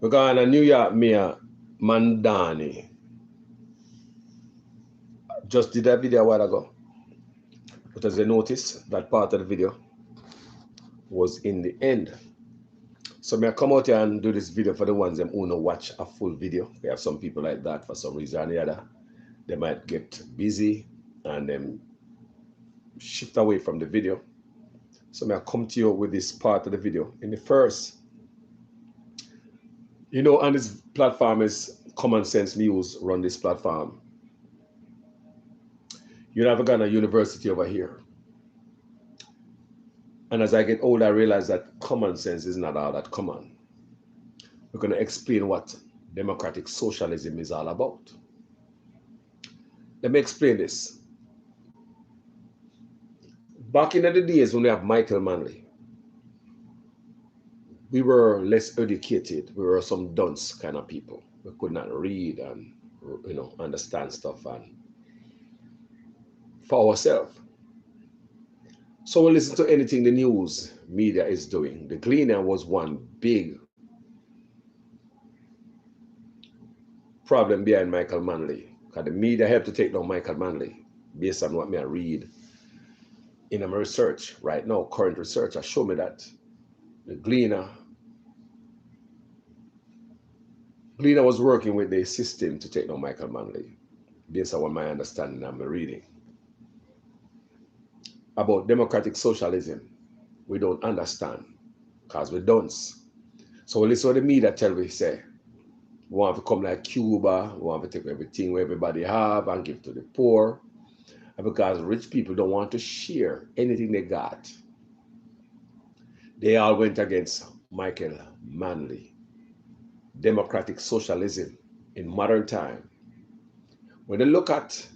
We're going to New York Mayor Mandani just did a video a while ago. But as you notice, that part of the video was in the end. So may I come out here and do this video for the ones who don't watch a full video. We have some people like that for some reason or the other. They might get busy and then shift away from the video. So may I come to you with this part of the video. In the first, you know, on this platform is Common Sense News run this platform. You have a Ghana University over here. And as I get older, I realize that common sense is not all that common. We're going to explain what democratic socialism is all about. Let me explain this. Back in the days when we have Michael Manley, we were less educated. We were some dunce kind of people. We could not read and, you know, understand stuff and for ourselves. So we listen to anything the news media is doing. The Gleaner was one big problem behind Michael Manley. Because the media helped to take down Michael Manley based on what I read in my research right now. Current research has shown me that the Gleaner was working with the system to take down Michael Manley based on what my understanding and my reading. About democratic socialism, we don't understand because we don't. So we listen to the media tell we say, we want to come like Cuba, we want to take everything where everybody have and give to the poor. And because rich people don't want to share anything they got, they all went against Michael Manley. Democratic socialism in modern time. When they look at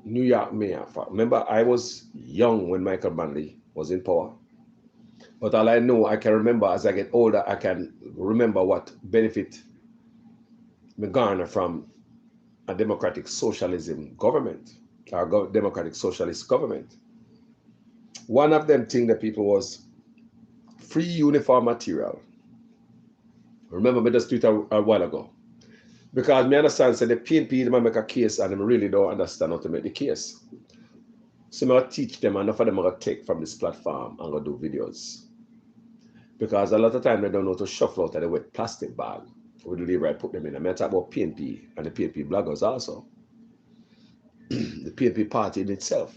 New York Mayor, remember I was young when Michael Manley was in power. But all I know, I can remember as I get older, I can remember what benefit me garner from a democratic socialism government, or democratic socialist government. One of them thing that people was free uniform material. Remember me just tweet a while ago. Because me understand say the PNP they make a case and they really don't understand how to make the case. So I teach them, and enough of them are going to take from this platform and go do videos. Because a lot of time they don't know how to shuffle out of the wet plastic bag. We do the right put them in. I talk about PNP and the PNP bloggers also. The PNP party in itself.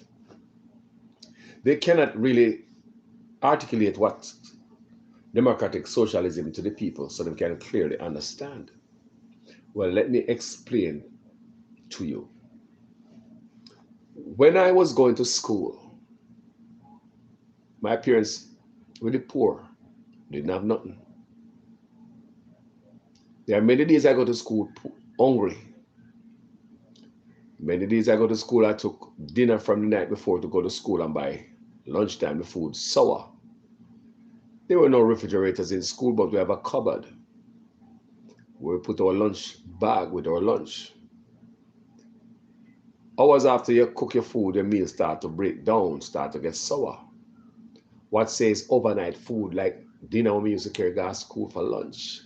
They cannot really articulate what democratic socialism to the people so they can clearly understand. Well, let me explain to you. When I was going to school, my parents were the poor, didn't have nothing. There are many days I go to school hungry. Many days I go to school, I took dinner from the night before to go to school, and by lunchtime the food sour. There were no refrigerators in school, but we have a cupboard where we put our lunch bag with our lunch. Hours after you cook your food, your meal start to break down, start to get sour. What says overnight food, like dinner when we used to carry to school for lunch?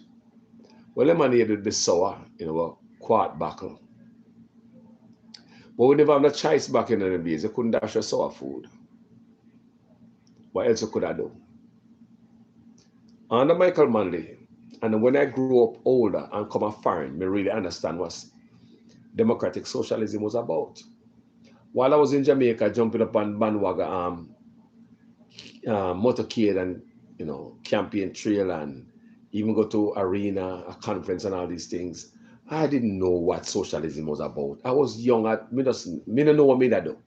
Well, lemonade would be sour in our quart bottle. But we never have no choice back in the days. You couldn't dash your sour food. What else you could I do? Under Michael Manley, and when I grew up older and come a foreign, I really understand what democratic socialism was about. While I was in Jamaica, jumping up on bandwagon, motorcade and, you know, campaign trail and even go to arena, a conference and all these things, I didn't know what socialism was about. I was young. I didn't know what me that do.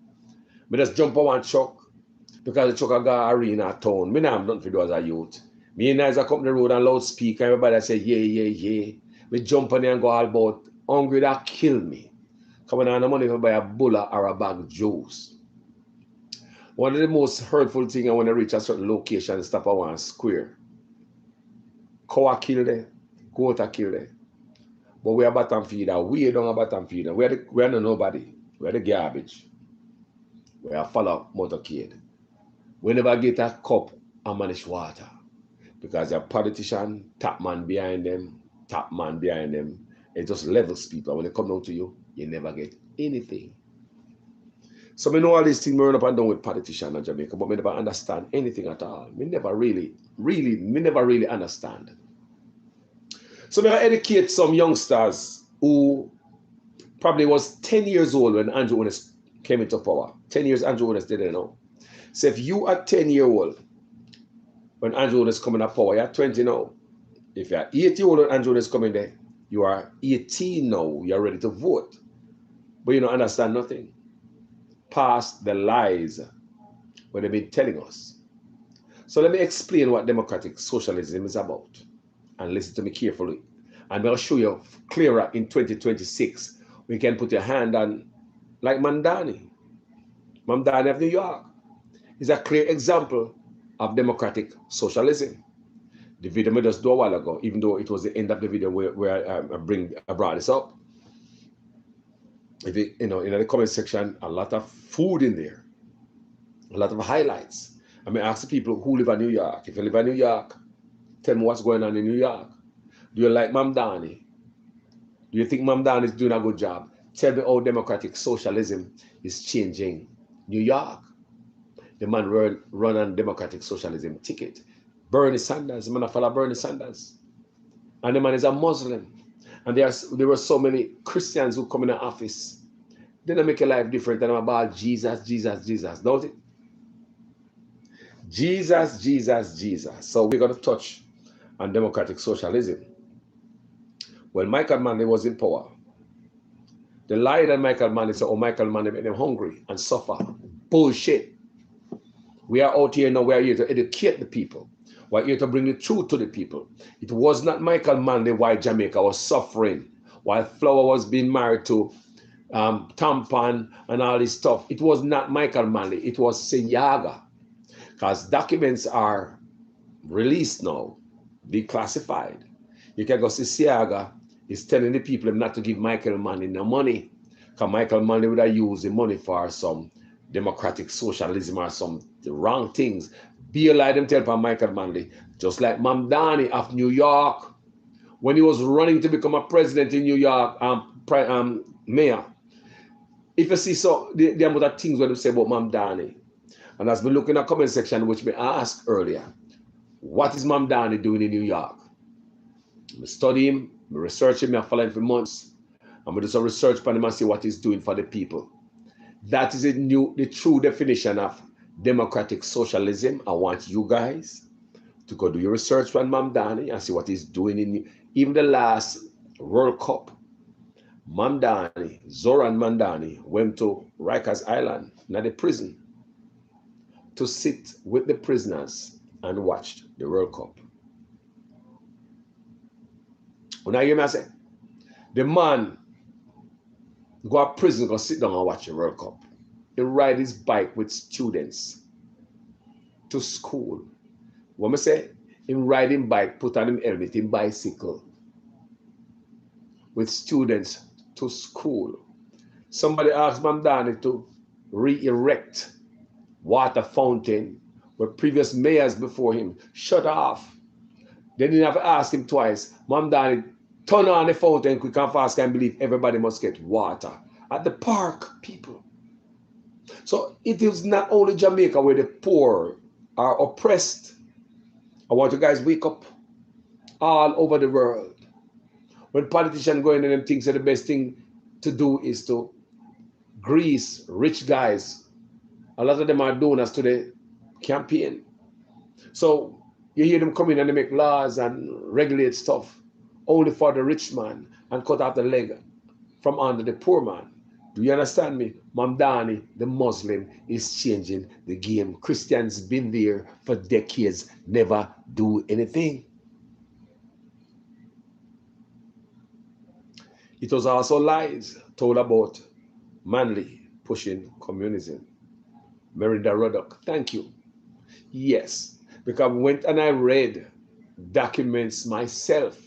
I just jump on one truck because the truck got arena town. I have nothing to do as a youth. Me and I come on the road and loudspeaker, everybody say, yeah, yeah, yeah. We jump on there and go all about hungry that kill me. Coming on the money to buy a bulla or a bag of juice. One of the most hurtful things when I reach a certain location and stop at one square. Cow kill there, goat kill there. But we are bottom feeder. We don't have bottom feeder. We are not nobody. We are the garbage. We are follow motorcade. We never get a cup and manage water. Because a politician, top man behind them, top man behind them. It just levels people. When they come down to you, you never get anything. So I know all these things run up and down with politicians in Jamaica, but I never understand anything at all. Me never really understand. So I educate some youngsters who probably was 10 years old when Andrew Onis came into power. 10 years Andrew Onis didn't know. So if you are 10-year-old when Andrew Onis coming to power, you're 20 now. If you're 80-year-old when Andrew Onis coming there, you are 18 now. You're ready to vote. But you don't understand nothing. Past the lies what they've been telling us. So let me explain what democratic socialism is about. And listen to me carefully. And I'll show you clearer in 2026. We can put your hand on, like Mamdani. Mamdani of New York is a clear example of democratic socialism. The video I just do a while ago, even though it was the end of the video where I brought this up. If you, in the comment section, a lot of food in there, a lot of highlights. I mean, ask the people who live in New York. If you live in New York, tell me what's going on in New York. Do you like Mamdani? Do you think Mamdani is doing a good job? Tell me how democratic socialism is changing New York. The man run on democratic socialism ticket. Bernie Sanders, the man follow Bernie Sanders. And the man is a Muslim. And there were so many Christians who come in the office. They don't make your life different than about Jesus, Jesus, Jesus, don't it? Jesus, Jesus, Jesus. So we're going to touch on democratic socialism. When Michael Manley was in power, the lie that Michael Manley said, oh, Michael Manley made them hungry and suffer. Bullshit. We are out here now, we are here to educate the people. We're here to bring the truth to the people. It was not Michael Manley why Jamaica was suffering, while Flower was being married to Tampan and all this stuff. It was not Michael Manley, it was Senyaga. Because documents are released now, declassified. You can go see Siaga is telling the people not to give Michael Manley no money. Because Michael Manley would have used the money for some democratic socialism or some wrong things. Be a lie them tell for Michael Manley. Just like Mamdani of New York, when he was running to become a president in New York, mayor. If you see so the amount of things what they say about Mamdani, and as we look in the comment section, which we asked earlier, what is Mamdani doing in New York? I study him, I research him, I follow him for months. I'm going to do some research on him and see what he's doing for the people. That is the true definition of democratic socialism. I want you guys to go do your research on Mamdani and see what he's doing in even the last World Cup. Mamdani, Zoran Mamdani, went to Rikers Island, not the prison, to sit with the prisoners and watch the World Cup. When I hear me say, the man go to prison, go sit down and watch the World Cup. He ride his bike with students to school. When I say, him riding bike, put on him helmet, him bicycle with students to school. Somebody asked Mamdani to re-erect water fountain where previous mayors before him shut off. They didn't have to ask him twice. Mamdani turn on the fountain quick and fast, can believe everybody must get water at the park, people. So it is not only Jamaica where the poor are oppressed. I want you guys wake up all over the world. When politicians go in and them things, the best thing to do is to grease rich guys. A lot of them are donors to the campaign. So you hear them come in and they make laws and regulate stuff only for the rich man and cut off the leg from under the poor man. Do you understand me? Mamdani, the Muslim, is changing the game. Christians been there for decades, never do anything. It was also lies told about Manley pushing communism. Merida Ruddock, thank you. Yes, because I went and I read documents myself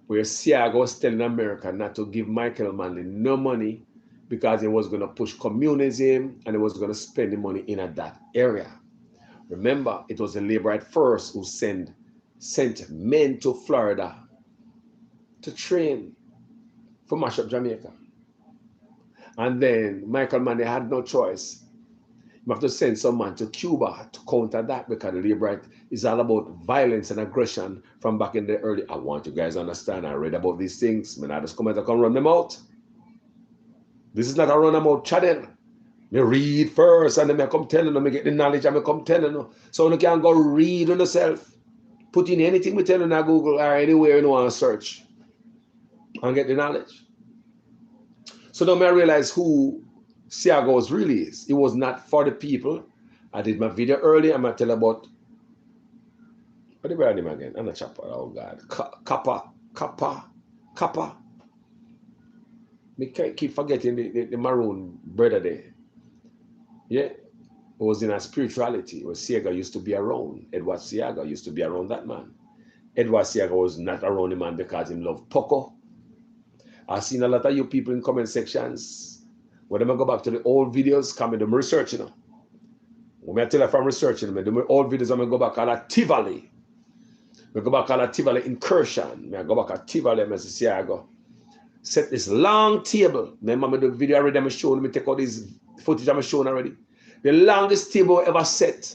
where Siaga was telling America not to give Michael Manley no money because he was going to push communism and he was going to spend the money in that area. Remember, it was the labor at first who sent men to Florida to train for mash up Jamaica. And then Michael Mann, they had no choice. You have to send some man to Cuba to counter that because the labor right is all about violence and aggression from back in the early. I want you guys to understand. I read about these things. Man, I just come out and come run them out. This is not a run them out channel. Me read first and then I come telling them, I get the knowledge and I come telling them. So you can go read on yourself. Put in anything we tell you in Google or anywhere you want to search and get the knowledge. So now I realize who Siagos really is. It was not for the people. I did my video earlier. I'm going to tell about, what do you name again? I'm not chopper. Oh God. Kappa. Me keep forgetting the maroon brother there. Yeah. It was in a spirituality. It was Siaga used to be around. Edward Siaga used to be around that man. Edward Siaga was not around the man because he loved Poco. I've seen a lot of you people in comment sections. When I go back to the old videos, come in them researching them. When I tell you from researching them, the old videos, I'm going to go back at Tivoli. I go back at Tivoli incursion. I go back at Tivoli, I say, I go set this long table. Remember the video already I'm showing, me take all this footage I'm showing already. The longest table ever set.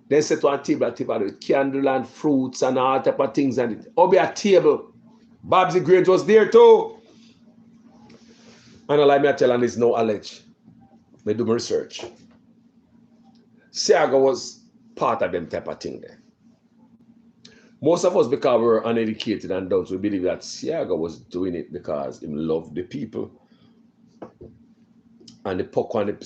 They set one table at Tivoli with candle and fruits and all type of things on it. Or be a table. Babsy Grange was there too. And I like me tell, and it's no allege. I do my research. Siaga was part of them type of thing there. Most of us, because we're uneducated and adults, we believe that Siaga was doing it because he loved the people. And the Poko and the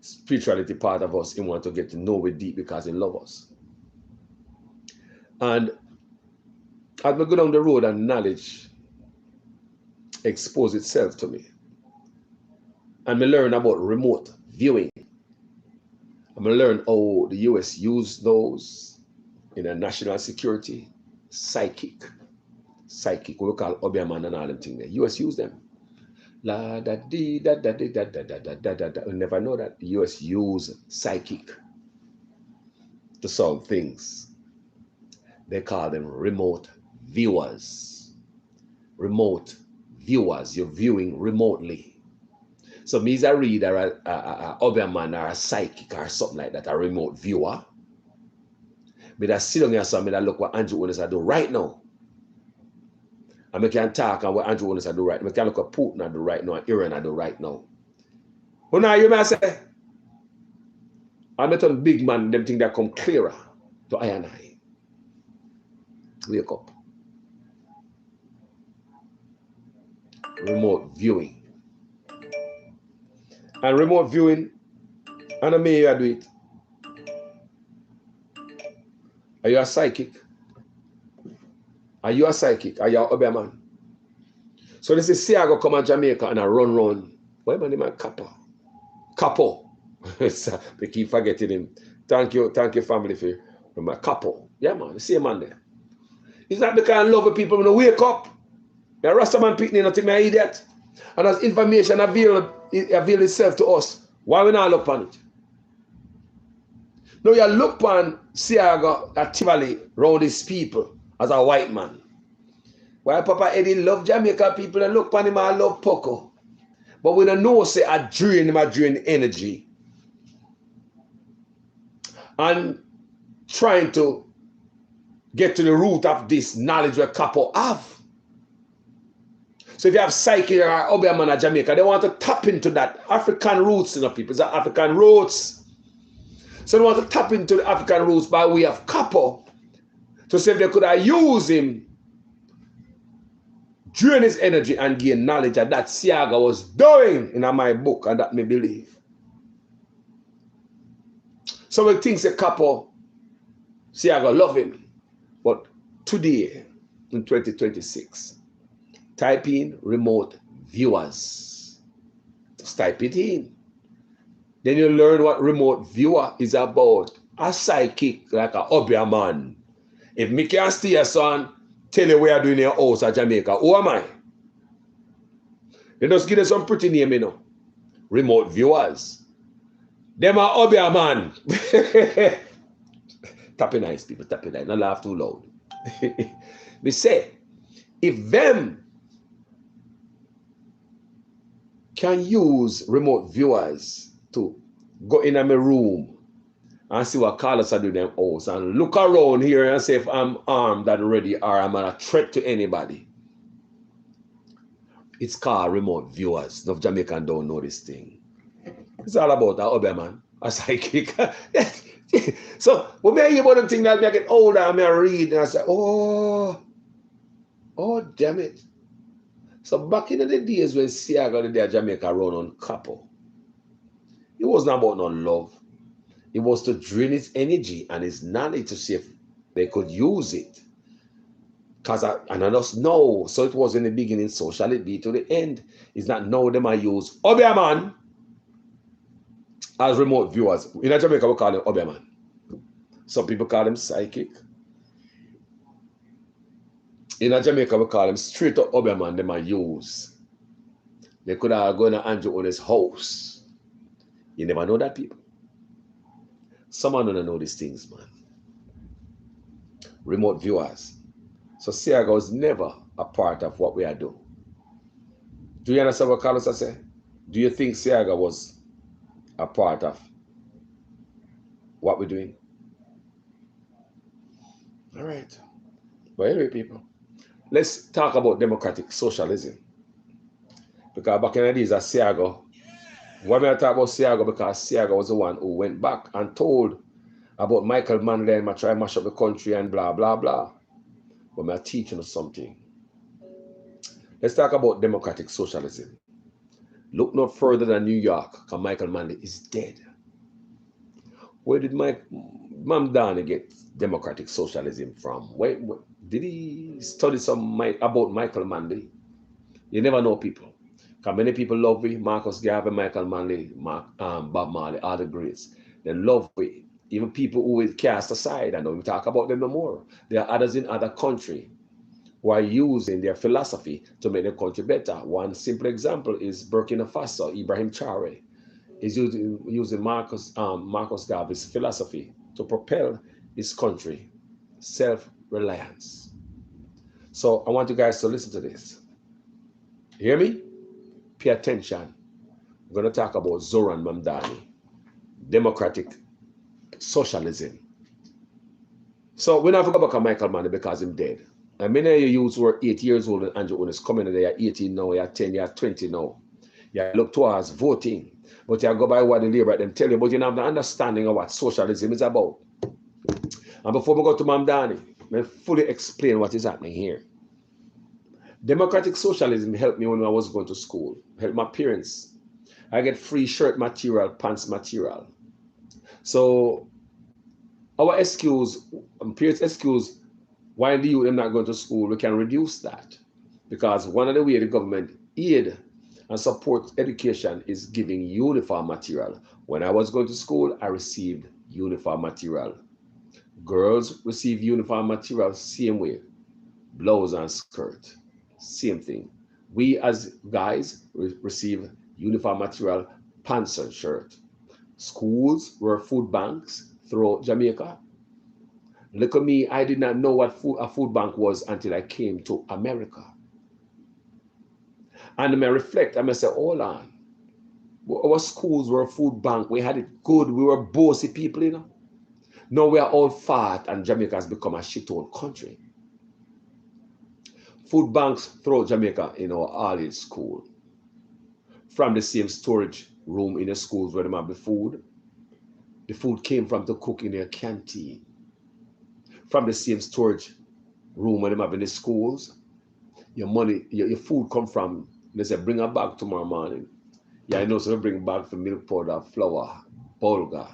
spirituality part of us, he want to get to know it deep because he loves us. And as we go down the road and knowledge expose itself to me. And me learn about remote viewing. I'm going to learn how the US use those in a national security, psychic, what we call Obiaman and all them things there. US use them. La da dee da da dee da da da da da da da. You never know that the US use psychic to solve things. They call them remote viewers. Remote viewers, you're viewing remotely. So me as a reader, a Oberman or a psychic or something like that, a remote viewer. But I sit down here and I look what Andrew Onis I do right now. And I can talk and what Andrew Onis I do right now. I can look what Putin I do right now and Iran I do right now. But now you may say, I met on big man, them things that come clearer to I and I. Wake up. Remote viewing. And remote viewing, and I may do it. Are you a psychic? Are you a psychic? Are you a Oberman? So this is Siago come to Jamaica and I run. Why man name Capo. They keep forgetting him. Thank you family for my Capo. Yeah man, the same man there. It's not because I love people when they wake up. The Rastaman pickney not me an idiot. And as information avail itself to us, why we not look on it? No, you look on Siaga at Tivoli round these people as a white man. Why Papa Eddie love Jamaica people and look on him and love Poco. But we don't know say I drain energy. And trying to get to the root of this knowledge where couple have. So if you have psychic or Oberman or Jamaica, they want to tap into that African roots, people. It's African roots. So they want to tap into the African roots by way of couple to see if they could use him, drain his energy and gain knowledge that Siaga was doing in my book, and that me believe. So we think a couple, Siaga love him. But today, in 2026, type in remote viewers. Just type it in. Then you learn what remote viewer is about. A psychic like a Obiaman. If me can stay here, son, tell you where you're doing your house at Jamaica, who am I? They just give you some pretty name, you know. Remote viewers. Them are Obiaman. Tap it nice, people, tap it nice. Don't laugh too loud. Me say, If them can use remote viewers to go in my room and see what callers are doing in them house and look around here and say if I'm armed and ready or I'm a threat to anybody. It's called remote viewers. No Jamaican don't know this thing. It's all about a hobby, man. A psychic. So when I hear about them thing that I get older and I read and I say, oh damn it. So back in the days when Siaga did Jamaica run on couple, it wasn't about no love. It was to drain its energy and its knowledge to see if they could use it. And I just know, so it was in the beginning, so shall it be to the end. It's not now them I use Obeah as remote viewers. In Jamaica, we call them Obeah. Some people call them psychic. In Jamaica, we call them straight up Obeah them I use. They could have gone to Andrew Owen's house. You never know that, people. Someone don't know these things, man. Remote viewers. So Siaga was never a part of what we are doing. Do you understand what Carlos said? Do you think Siaga was a part of what we're doing? All right. But anyway, people, let's talk about democratic socialism. Because back in the days of Siaga, why may I talk about Siaga? Because Siaga was the one who went back and told about Michael Manley and try to mash up the country and blah, blah, blah. But I'm teaching us something. Let's talk about democratic socialism. Look no further than New York, because Michael Manley is dead. Where did Mam Danny get democratic socialism from? Where did he study about Michael Manley? You never know, people. Because many people love me, Marcus Garvey, Michael Manley, Bob Marley, all the greats. They love me. Even people who will cast aside, I don't even talk about them no more. There are others in other countries who are using their philosophy to make their country better. One simple example is Burkina Faso. Ibrahim Traore is using Marcus Garvey's philosophy to propel his country, self-reliance. So I want you guys to listen to this. Hear me? Pay attention. We're going to talk about Zoran Mamdani, democratic socialism. So we're not going to go back on Michael Manley because he's dead. And many of you who were 8 years old and Andrew Owen is coming in, they are 18 now, you are 10, you are 20 now. You look towards voting, but you go by what the Labour them tell you, but you have the understanding of what socialism is about. And before we go to Mamdani, let me fully explain what is happening here. Democratic socialism helped me when I was going to school, helped my parents. I get free shirt material, pants material. So our excuse, parents' excuse, why the youth are not going to school, we can reduce that. Because one of the ways the government aid and support education is giving uniform material. When I was going to school, I received uniform material. Girls receive uniform material same way, blouse and skirt, same thing. We as guys receive uniform material, pants and shirt. Schools were food banks throughout Jamaica. Look at me, I did not know what a food bank was until I came to America. And I may reflect, I may say, hold on. Our schools were a food bank. We had it good. We were bossy people, you know. Now we are all fat and Jamaica has become a shithole country. Food banks throughout Jamaica in our all-age school. From the same storage room in the schools where they have the food came from to cook in their canteen. From the same storage room where they have in the schools, your money, your food come from, they say, bring a bag tomorrow morning. Yeah, I know, so we bring back the milk powder, flour, bulgur,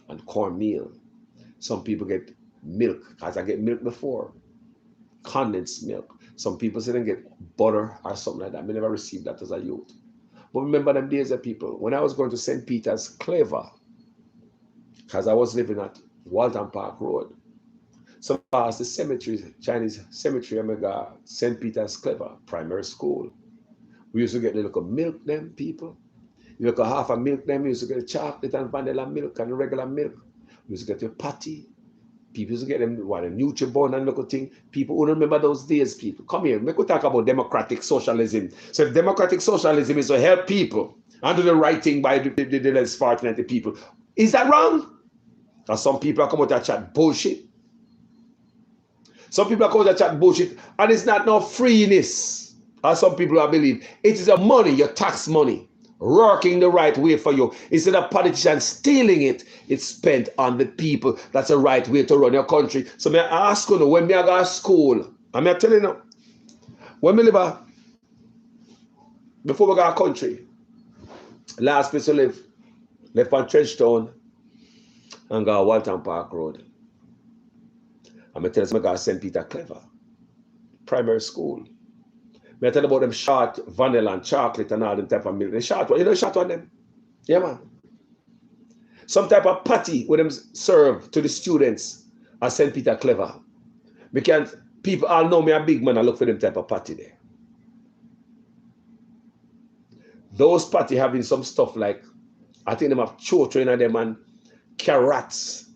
and cornmeal. Some people get milk, because I get milk before, condensed milk. Some people say they get butter or something like that. I never received that as a youth. But remember them days of people, when I was going to St. Peter's Clever, because I was living at Walton Park Road, so past the cemetery, Chinese cemetery, Omega, St. Peter's Clever, primary school. We used to get a little milk, them people. You look at half a milk, them. We used to get chocolate and vanilla milk and regular milk. We used to get a patty, People used to get them what a Nutribone and little thing. People who remember those days, people. Come here, we could talk about democratic socialism. So if democratic socialism is to help people and do the right thing by the less fortunate people, is that wrong? Because some people are coming out and chat bullshit. Some people are coming out and chat bullshit, and it's not no freeness, as some people are believe. It is a money, your tax money, working the right way for you. Instead of politicians stealing it, it's spent on the people. That's the right way to run your country. So may I ask you, when me I go to school, I'm telling you, when we live, before we go to country, last place to live, left on Trenchtown and go to Walton Park Road. I'm going to tell you, I go to St. Peter Clever, primary school. I tell about them short vanilla and chocolate and all them type of milk. They short one. You know short one them? Yeah, man. Some type of patty with them serve to the students at St. Peter Clever. Because people all know me a big man, I look for them type of patty there. Those patty having some stuff like, I think them have children in them and carrots,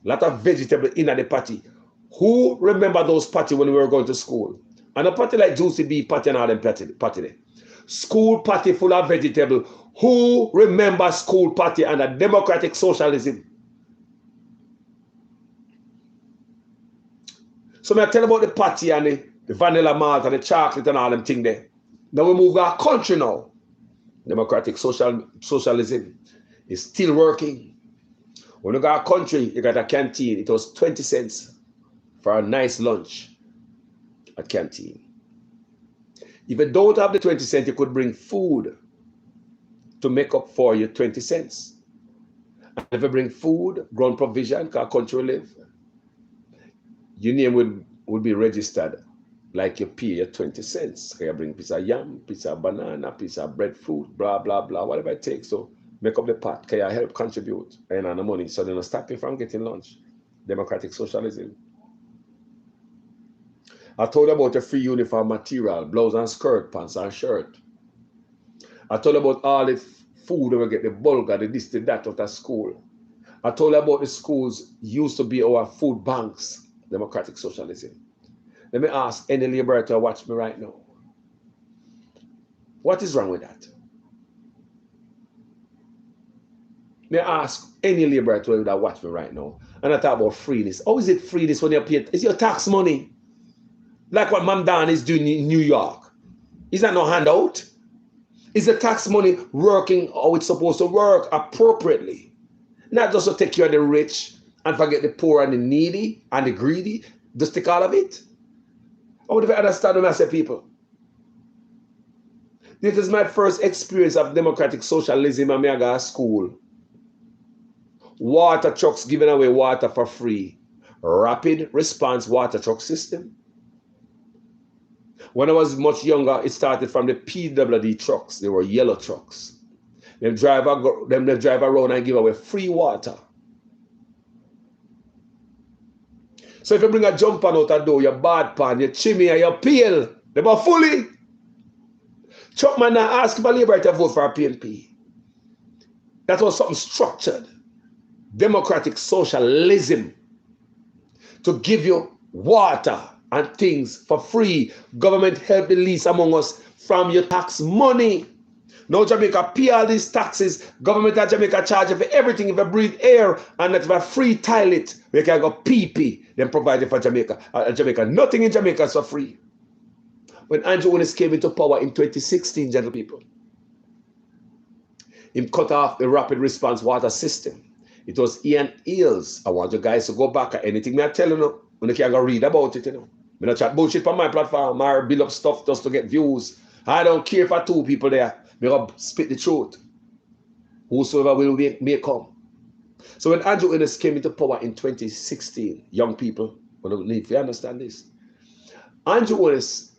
a lot of vegetable in the patty. Who remember those patty when we were going to school? And a patty like juicy beef patty and all them patty there. School patty full of vegetable. Who remember school patty and a democratic socialism? So I tell about the patty and the vanilla malt and the chocolate and all them thing there. Now we move our country now. Democratic socialism is still working. When you got a country, you got a canteen. It was 20 cents for a nice lunch at canteen. If you don't have the 20 cents, you could bring food to make up for your 20 cents. And if you bring food, ground provision, because country live, your name would be registered like you pay your 20 cents. You bring piece of yam, piece of banana, piece of breadfruit, blah, blah, blah, whatever it takes. So make up the pot. Can you help contribute and earn the money so they're not stopping from getting lunch? Democratic socialism. I told you about the free uniform material, blouse and skirt, pants and shirt. I told you about all the food that we get, the bulgur, the this, the that out of school. I told you about the schools used to be our food banks, democratic socialism. Let me ask any laborer to watch me right now. What is wrong with that? May I ask any laborer to watch me right now? And I talk about freeness. How is it freeness when you pay? It's your tax money. Like what Mam Dan is doing in New York. Is that no handout? Is the tax money working how it's supposed to work appropriately? Not just to take care of the rich and forget the poor and the needy and the greedy. Just take all of it. How would you understand when I say people? This is my first experience of democratic socialism and I go to school. Water trucks giving away water for free. Rapid response water truck system. When I was much younger, it started from the PWD trucks. They were yellow trucks. Them drive around and give away free water. So if you bring a jumper out the door, your bad pan, your chimney, and your pail, they were fully. Chuckman now asked for Labour to vote for a PNP. That was something structured. Democratic socialism. To give you water and things for free. Government help the least among us from your tax money. Now Jamaica pay all these taxes. Government of Jamaica charge you for everything. If you breathe air and if you free toilet, we can go pee-pee. Then provide it for Jamaica. Jamaica. Nothing in Jamaica is for free. When Andrew Willis came into power in 2016, gentle people, he cut off the rapid response water system. It was Ian Eels. I want you guys to go back at anything I tell you, when you can go read about it, I don't chat bullshit on my platform or build up stuff just to get views. I don't care for two people there. I go spit the truth. Whosoever will may come. So when Andrew Willis came into power in 2016, young people, we don't need to understand this. Andrew Willis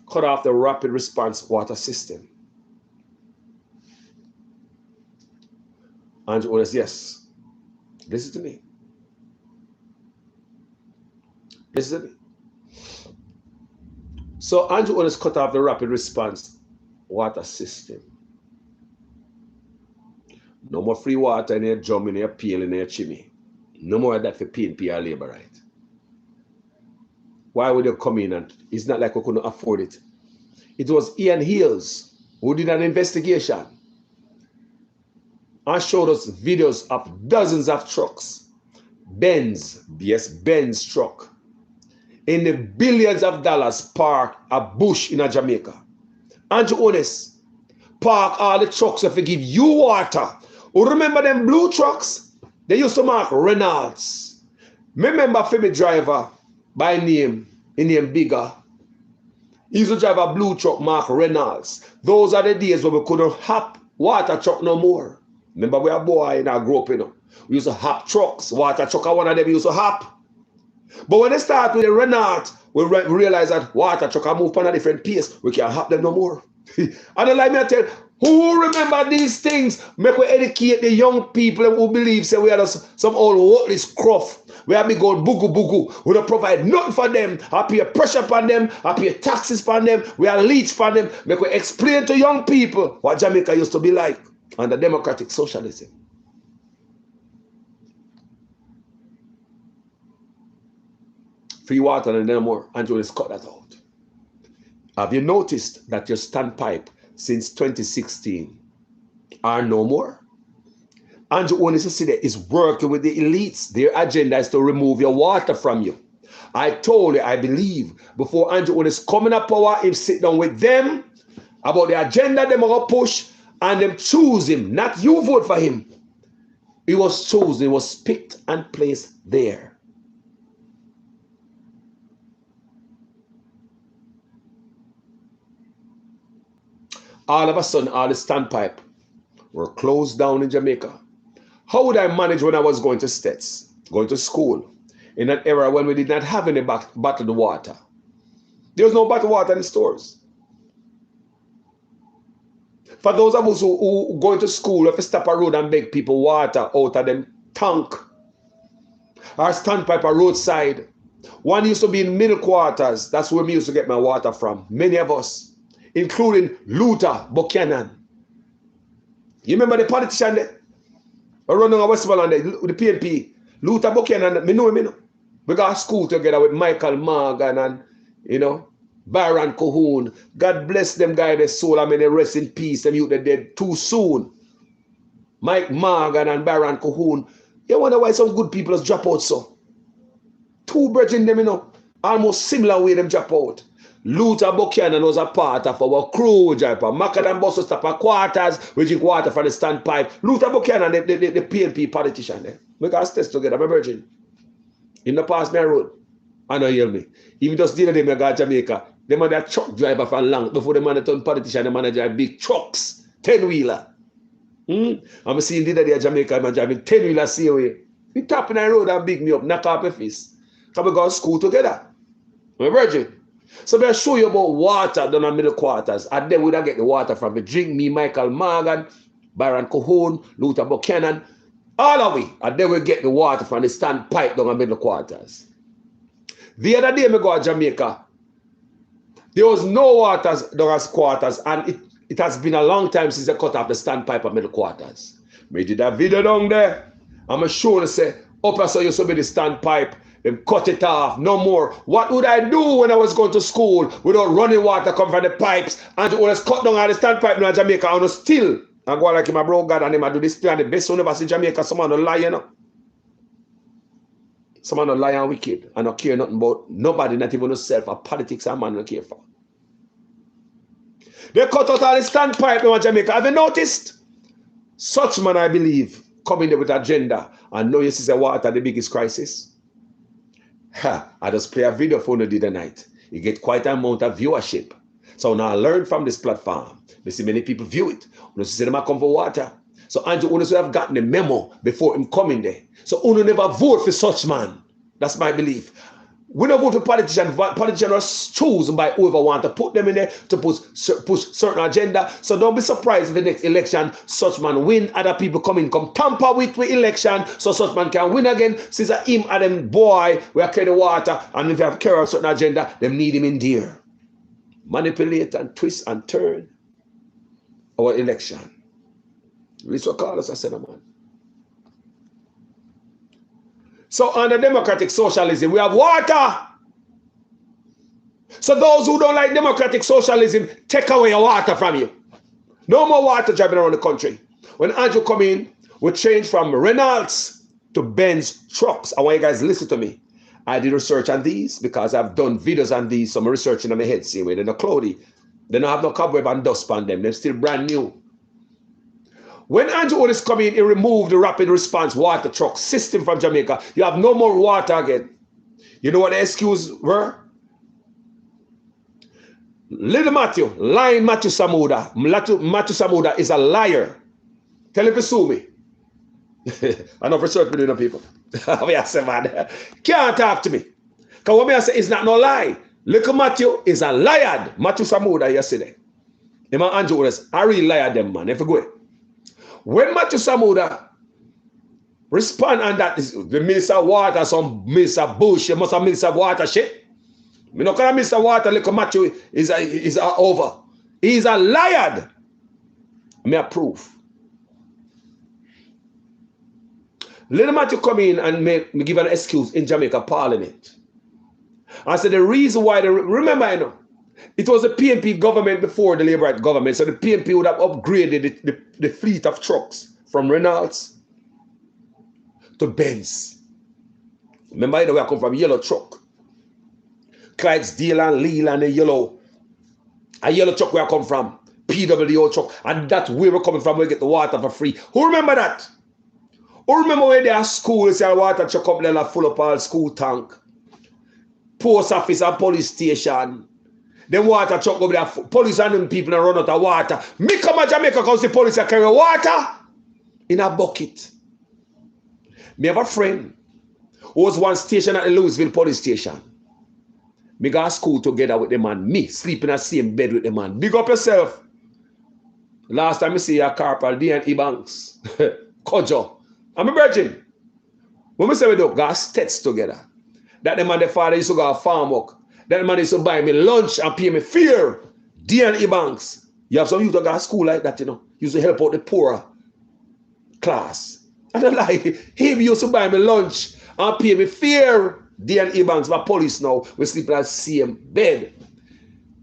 cut off the rapid response water system. Andrew Willis, yes. Listen to me. Listen to me. So Andrew Willis cut off the rapid response water system. No more free water in your drum, in your pail, in your chimney. No more of that for PNP or Labour, right? Why would they come in and it's not like we couldn't afford it? It was Ian Hills who did an investigation and showed us videos of dozens of trucks. Benz, yes, Benz truck, in the billions of dollars park a bush in a Jamaica. And you honest, park all the trucks if they give you water. Who remember them blue trucks? They used to mark Reynolds. Remember for me driver by name, in name Bigger. He used to drive a blue truck marked Reynolds. Those are the days when we couldn't hop water truck no more. Remember we are boy and I grew up, you know. We used to hop trucks. Water truck are one of them we used to hop. But when they start with the Reynolds, we realize that water truck are move on a different pace. We can't hop them no more. And then like me I tell, who remember these things? Make we educate the young people who believe say we are some old worthless cruff. We have big old bugu bugu. We don't provide nothing for them. I pay pressure upon them. I pay taxes for them. We are leech for them. Make we explain to young people what Jamaica used to be like under democratic socialism. Free water and no more. And just cut that out. Have you noticed that your standpipe since 2016 are no more? Andrew Onis is working with the elites. Their agenda is to remove your water from you. I told you, I believe, before Andrew Onis coming up power, him sit down with them about the agenda them are going to push and them choose him, not you vote for him. He was chosen, he was picked and placed there. All of a sudden, all the standpipe were closed down in Jamaica. How would I manage when I was going to states, going to school, in an era when we did not have any bottled water? There was no bottled water in the stores. For those of us who go to school, if we stop a road and beg people water out of them tank, or standpipe or roadside, one used to be in middle quarters. That's where we used to get my water from. Many of us, including Luther Buchanan. You remember the politician there? Running a Westmoreland there, the PNP. Luther Buchanan, me know him, you know. We got school together with Michael Morgan and, you know, Baron Cahoon. God bless them guys, their soul. I mean, they rest in peace. Them youth, they dead too soon. Mike Morgan and Baron Cahoon. You wonder why some good people just drop out so? Two brethren them, you know, almost similar way them drop out. Luther Buchanan was a part of our crew, Jaipa. Macadam Bus stop at quarters, we drink water from the standpipe. Luther Buchanan, the PNP politician there. We got test together, I'm a virgin. Him not pass me a road. I know hear me. Even just the other day, I got Jamaica. The man that truck driver from long before the man turn politician, the man drive big trucks, 10-wheeler. I'm seeing the other day Jamaica, man driving 10-wheeler COA. He tapping the road and big me up, knock off my face. Because we go to school together. I'm a virgin. So I show you about water down in middle quarters. And then we don't get the water from the drink me, Michael Morgan, Baron Cahoon, Luther Buchanan, all of we. And then we get the water from the standpipe down in middle quarters. The other day I go to Jamaica. There was no water down in quarters, and it has been a long time since I cut off the standpipe at middle quarters. I did that video down there. I'm sure to say, up so you saw me the standpipe. Them cut it off, no more. What would I do when I was going to school without running water come from the pipes and to always cut down all the standpipe in Jamaica and still and go like my bro God and him do this plan the best one ever see Jamaica, someone don't lie, you know. Someone don't lie and wicked and don't care nothing about nobody, not even yourself, or politics and man don't care for. They cut out all the standpipe in Jamaica. Have you noticed? Such man, I believe, coming there with agenda and know you see the water the biggest crisis. I just play a video for you the other night. You get quite an amount of viewership. So now I learn from this platform. You see many people view it. You see them come for water. So Andrew Uno have gotten the memo before him coming there. So Uno never vote for such man. That's my belief. We don't vote for politicians. Politicians are chosen by whoever want to put them in there to push certain agenda. So don't be surprised if the next election such man win. Other people come tamper with election so such man can win again. Since him and them boy we are carrying the water and if they have carry a certain agenda, they need him in there. Manipulate and twist and turn our election. This what call us, I said, man. So under democratic socialism, we have water. So those who don't like democratic socialism, take away your water from you. No more water driving around the country. When Andrew come in, we change from Reynolds to Benz trucks. I want you guys to listen to me. I did research on these because I've done videos on these, some research in my head, see where they're not cloudy. They don't have no cobweb and dust on them. They're still brand new. When Andrew Otis come in, he removed the rapid response water truck system from Jamaica. You have no more water again. You know what the excuse were? Little Matthew, lying Matthew Samuda. Matthew Samuda is a liar. Tell him to sue me. I know for certain doing people. I say, man, can't talk to me. Because what I say is not no lie. Little Matthew is a liar. Matthew Samuda yesterday. Him and Andrew Otis, I really liar them, man. If you go. When Matthew Samuda respond on that, the minister of water, some minister of bullshit, must have minister of water shit. Me no call Mr. Water, little Matthew is over. He's a liar. Me approve. Little Matthew come in and me give an excuse in Jamaica Parliament. I said the reason why, remember I know, it was the PNP government before the Labour government, so the PNP would have upgraded the fleet of trucks from Reynolds to Benz. Remember I know where I come from, yellow truck. Clydesdale and Leland and a yellow truck where I come from, PWO truck, and that's where we're coming from, we get the water for free. Who remember that? Who remember when they are school, see a water truck up there full up all school tank, post office and police station, then water truck over there, police and them people run out of water. Me come to Jamaica because the police are carrying water in a bucket. Me have a friend who was one station at the Louisville police station. Me go to school together with the man. Me sleep in the same bed with the man. Big up yourself. Last time I see a corporal, D&E Banks. Kojo. I'm a virgin. When we say we do, got stets together. That the man, the father used to go farm work. That man used to buy me lunch and pay me fare. D&E Banks. You have some youth that go to school like that, you know. Used to help out the poorer class. And I like, him used to buy me lunch and pay me fare. D&E Banks, my police now, we sleep in the same bed.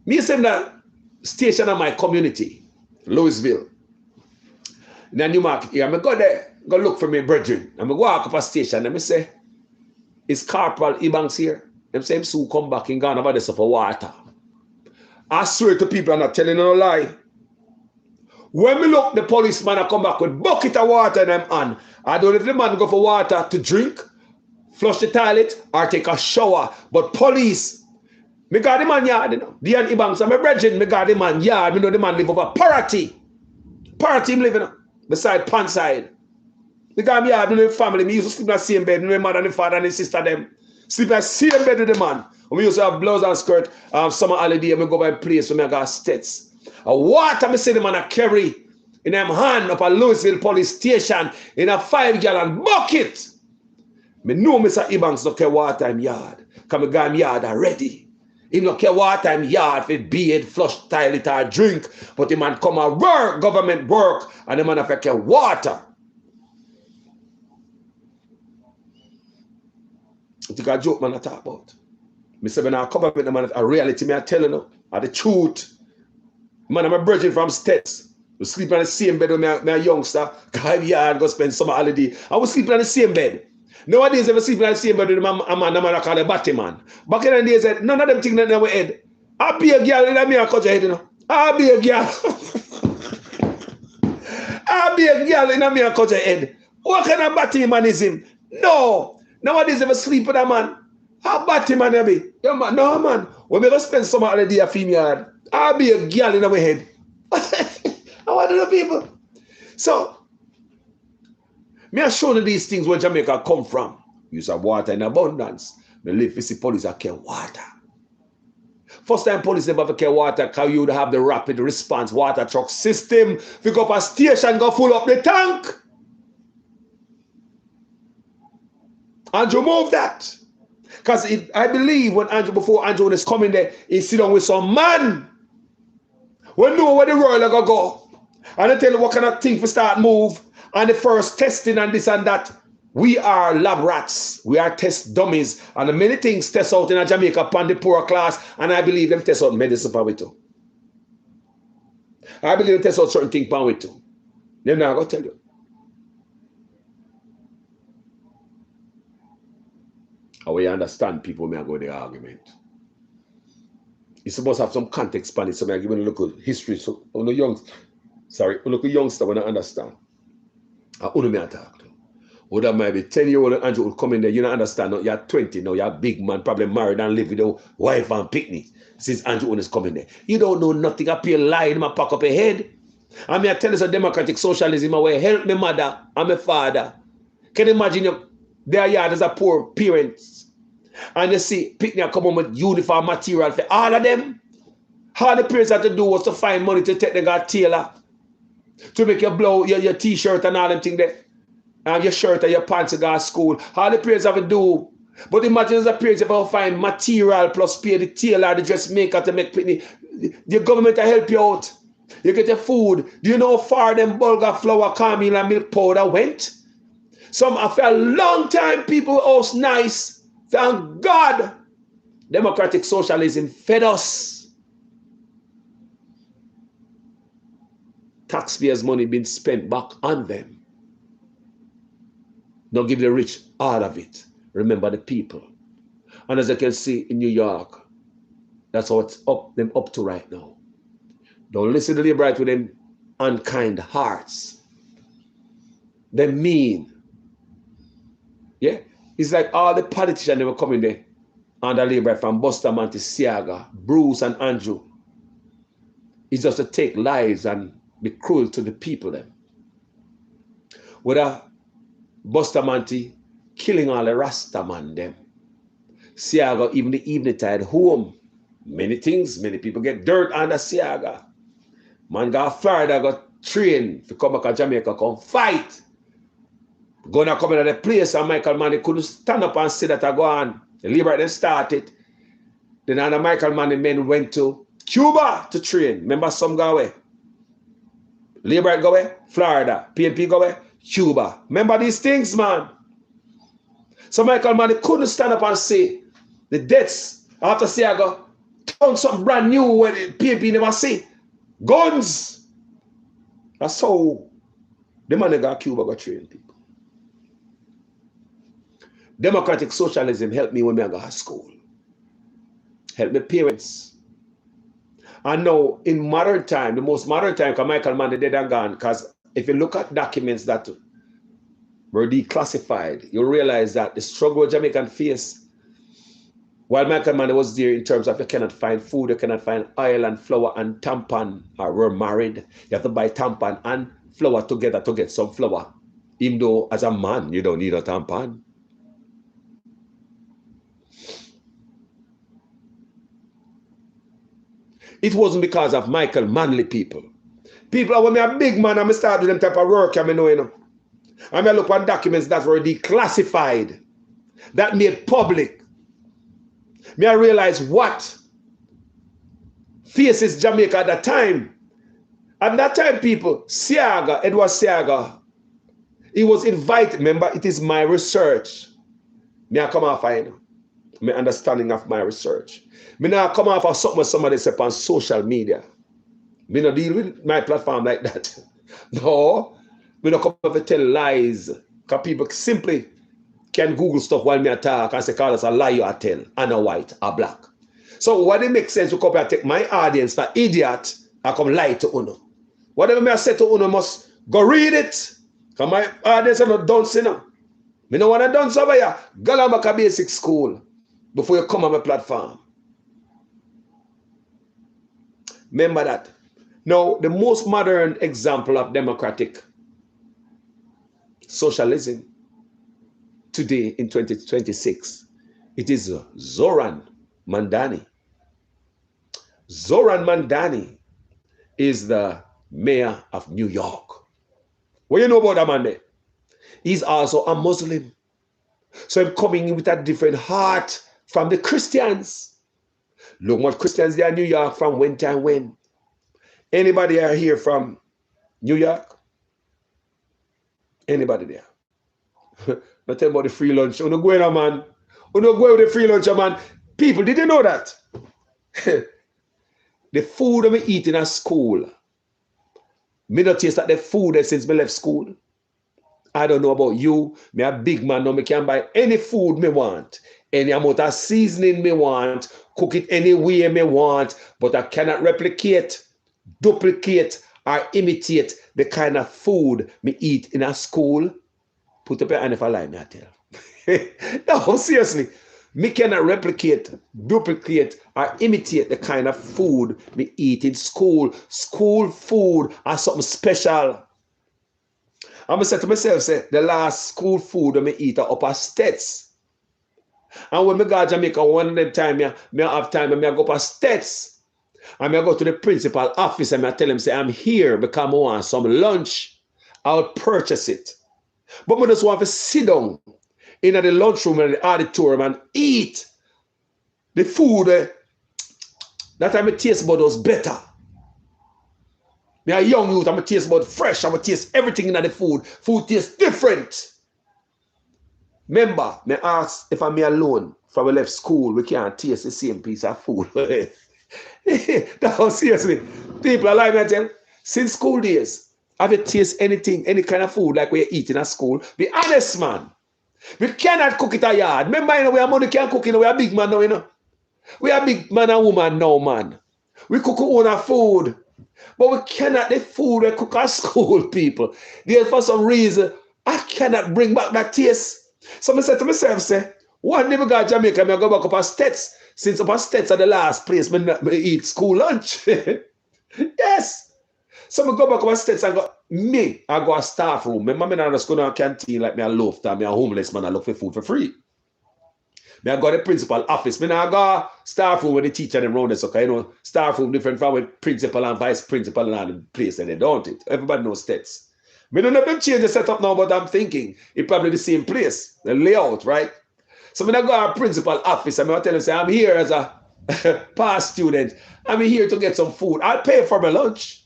Me say that station in my community, Louisville. In the New Market here, I go there, go look for me brethren. I walk up a station and I say, is Corporal E-Banks here? Them say him soon come back and gone over there for water. I swear to people, I'm not telling no lie. When we look, the policeman I come back with bucket of water in them hand. I don't know if the man go for water to drink, flush the toilet, or take a shower. But police, me got the man yard, you know. D&E Banks, I'm a brethren, me got the man yard. Me know the man live over Parati. Parati him living beside Panside. Me got him yard, me know the family. Me used to sleep in the same bed. Me know the mother and the father and the sister them. Sleep in the same bed with the man. And we used to have blouse and skirt, summer holiday, and me go by a place where me got stets. A water, me see the man a carry in them hand up a Louisville police station in a 5-gallon bucket. Me know Mr. E-Banks don't care what time yard. Because me got him yard already. He don't care what time yard for bathe, flush toilet or drink. But the man come and work, government work, and the man have to care water. I think a joke man I talk about. Me say when I come up with the man, a reality me I telling you, the truth. Man, I'm a virgin from States. We sleep in the same bed with my youngster. Because yard go spend summer holiday. I was sleeping in the same bed. Nowadays, if I sleep in the same bed with a man I call a batty man. Back in the days, none of them things in our head. I'll be a girl in me, I cut your head, you know. I'll be a girl. I'll be a girl in me, I cut your head. What kind of batty man is him? No. Nowadays, if I sleep with a man, how batty man I be? Yo, man, no, man. When we go spend summer holiday at female, I'll be a girl in our head. I want to know people. So, me I show you these things where Jamaica come from. Use of water in abundance. Me live to see police that care water. First time police never care water because you would have the rapid response water truck system. Pick up a station, go full up the tank. Andrew move that. Because I believe when before Andrew is coming there, he sit down with some man. We know where the royal are going to go. And they tell you what kind of thing for start move. And the first testing and this and that. We are lab rats. We are test dummies. And many things test out in Jamaica upon the poor class. And I believe them test out medicine for it too. I believe them test out certain things for it too. They're not going to tell you. How we understand people may go the argument. You're supposed to have some context for it. So I give you a look at history. So on the youngster when I understand. I only may talk to. Or that might be 10-year-old Andrew will come in there, you don't understand. No, you're 20 now, you're a big man, probably married and live with your wife and pickney. Since Andrew is coming there. You don't know nothing up here lying, my pack up your head. I mean, I tell you some democratic socialism away. Help me mother and my father. Can you imagine their yard as a poor parents? And you see pickney come home with uniform material for all of them. All the parents had to do was to find money to take the tailor. To make your blow, your t-shirt and all them things there. And your shirt and your pants to go to school. All the parents have to do. But imagine as a parent if I find material plus pay the tailor, the dressmaker to make pickney. The government will help you out. You get your food. Do you know how far them bulgur flour, cornmeal and milk powder went? Some after a long time people house nice. Thank God. Democratic socialism fed us. Taxpayers' money being spent back on them. Don't give the rich all of it. Remember the people. And as you can see in New York, that's how it's them up to right now. Don't listen to the Labourite with them unkind hearts. They mean. Yeah? It's like all the politicians that were coming there under Labour from Busterman to Siaga, Bruce and Andrew. It's just to take lives and be cruel to the people then. Whether Bustamante killing all the Rastaman them. Siaga, even the evening tide home. Many things, many people get dirt under Siaga. Man go to Florida, got train to come back to Jamaica, come fight. Gonna come in at the place and Michael Manning couldn't stand up and say that I go on. The Labour then started. Then the Michael Manning men went to Cuba to train. Remember some go away? Labour go away, Florida. PNP go away, Cuba. Remember these things, man. So Michael Manning couldn't stand up and say the deaths after Siaga found something brand new when the PNP never see. Guns. That's how the man got Cuba got train people. Democratic socialism helped me when I got to school. Helped my parents. And now in modern time, the most modern time, because Michael Manning dead and gone, because if you look at documents that were declassified, you'll realize that the struggle Jamaican face while Michael Manning was there in terms of you cannot find food, you cannot find oil and flour and tampon, or we're married, you have to buy tampon and flour together to get some flour. Even though as a man, you don't need a tampon. It wasn't because of Michael Manley people. People, when I'm a big man, I'm start with them type of work, I know, you know. I mean, look at documents that were declassified, that made public. I realize what faces Jamaica at that time. At that time, people, Siaga, Edward Siaga, he was invited. Remember, it is my research. I come off my understanding of my research. I now come off of something somebody said on social media. I don't deal with my platform like that. No, I don't come off to tell lies. Because people simply can Google stuff while me talk and say, call us a lie or tell, and a white, or black. So what it makes sense to come and take my audience for idiot and come lie to Uno. Whatever I say to Uno must go read it. Because my audience are not done, you know. I don't want to done over here. Go back a basic school before you come on my platform. Remember that. Now, the most modern example of democratic socialism today in 2026, it is Zoran Mandani. Zoran Mandani is the mayor of New York. What you know about that man there? He's also a Muslim. So I'm coming in with a different heart from the Christians. Look what Christians there in New York from when time when. Anybody are here from New York? Anybody there? I tell you about the free lunch. You know, go in, man. You know, go with the free lunch, man. People, did you know that? The food that we eat in a school, me not taste that the food since me left school. I don't know about you. Me a big man now. Me can buy any food me want. Any amount of seasoning me want. Cook it any way me want. But I cannot replicate, duplicate, or imitate the kind of food me eat in a school. Put up your hand if I lie, me I tell. No, seriously. Me cannot replicate, duplicate, or imitate the kind of food me eat in school. School food are something special. I'm going to say to myself, say, the last school food I eat are upper states. And when I go to Jamaica, one of them time, I have time, I go upper states. And I go to the principal office and I tell him, say, I'm here because I want some lunch. I'll purchase it. But I just want to sit down in the lunchroom and the auditorium and eat the food that time my taste bud was better. Me a young youth, I'm a taste bud fresh, I'm a taste everything in the food. Food tastes different. Remember, me ask if I'm alone from I left school, we can't taste the same piece of food. That was seriously. People are like me, I tell, since school days, have you tasted anything, any kind of food like we eat in a school? Be honest, man. We cannot cook it a yard. Remember, you know, we have money can't cook it. We are big man now, you know. We are big man and woman now, man. We cook our own food. But we cannot, the food we cook at school, people. There, for some reason, I cannot bring back that taste. So I said to myself, say, one day we go to Jamaica, I go back up at States. Since up at States are the last place I eat school lunch. Yes. So I go back up at States and go, I go to staff room. Remember, I just go to a canteen like me a loaf, me a homeless man, I look for food for free. I go to the principal office. I go staff room with the teacher and around there. So, you know, staff room different from with principal and vice principal and the place that they don't it. Everybody knows States. I don't know if them change the setup now, but I'm thinking it's probably the same place, the layout, right? So I go to a principal office and I tell him, say, I'm here as a past student. I'm here to get some food. I'll pay for my lunch.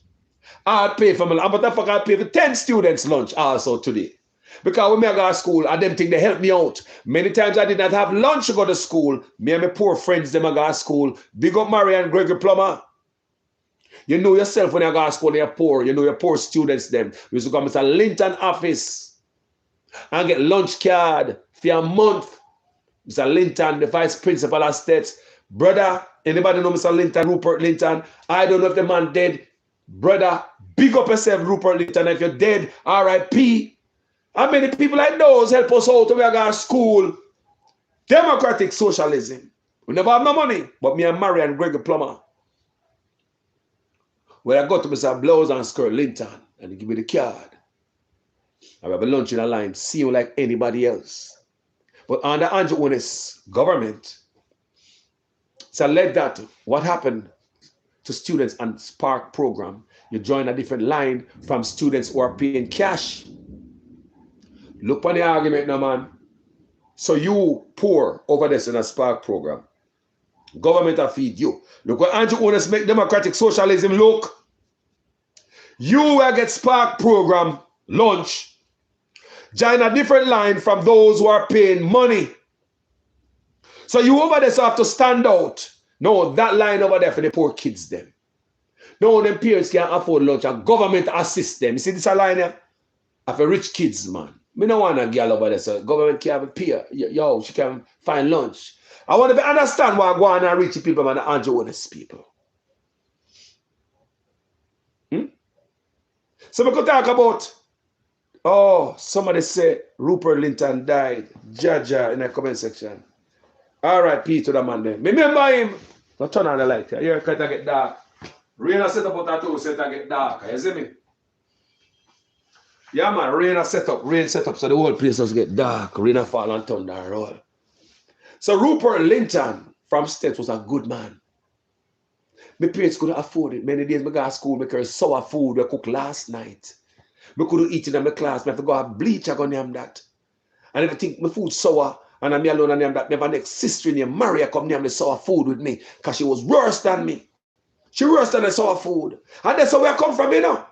I'll pay for my lunch. But I'll pay for 10 students' lunch also today. Because when I go to school, I them think they help me out. Many times I did not have lunch to go to school. Me and my poor friends, them I go to school. Big up Mary and Gregory Plummer. You know yourself when you go to school, you're poor. You know your poor students, them. We used to come to Mr. Linton office and get lunch card for a month. Mr. Linton, the vice principal of States. Brother, anybody know Mr. Linton, Rupert Linton? I don't know if the man dead. Brother, big up yourself, Rupert Linton. If you're dead, R.I.P. How many people like those help us out when we go to school? Democratic socialism. We never have no money, but me and Mary and Gregory Plummer. When I go to Mr. Blouse and Skirt Linton and he give me the card, I have a lunch in a line, see you like anybody else. But under Andrew Owen's government, so led that what happened to students on Spark program, you join a different line from students who are paying cash. Look on the argument now, man. So you poor over this in a Spark program. Government will feed you. Look what Andrew Owen's make democratic socialism look. You will get Spark program lunch. Join a different line from those who are paying money. So you over there so have to stand out. No, that line over there for the poor kids them. No, them parents can't afford lunch and government assist them. You see this line here? For rich kids, man. Me no want a girl over there, so government can't pay. Yo, she can find lunch. I want to understand why I go on and rich people and Andrew honest people. So we could talk about, oh, somebody say Rupert Linton died. Jaja in the comment section. R.I.P. to the man there. Remember him. Don't turn on the light here. Here, can't get dark. Rain set up out too, set to get dark. You see me? Yeah, man, rain set up, so the whole place does get dark. Rain fall and thunder and roll. So Rupert Linton from States was a good man. My parents couldn't afford it. Many days I go to school, I carry sour food we cooked last night. I couldn't eat it in my class. I have to go have bleach, I go name that. And if I think my food sour, and I'm alone and name that, never next sister named Maria come name the sour food with me, because she was worse than me. She worse than the sour food. And that's where I come from, you know.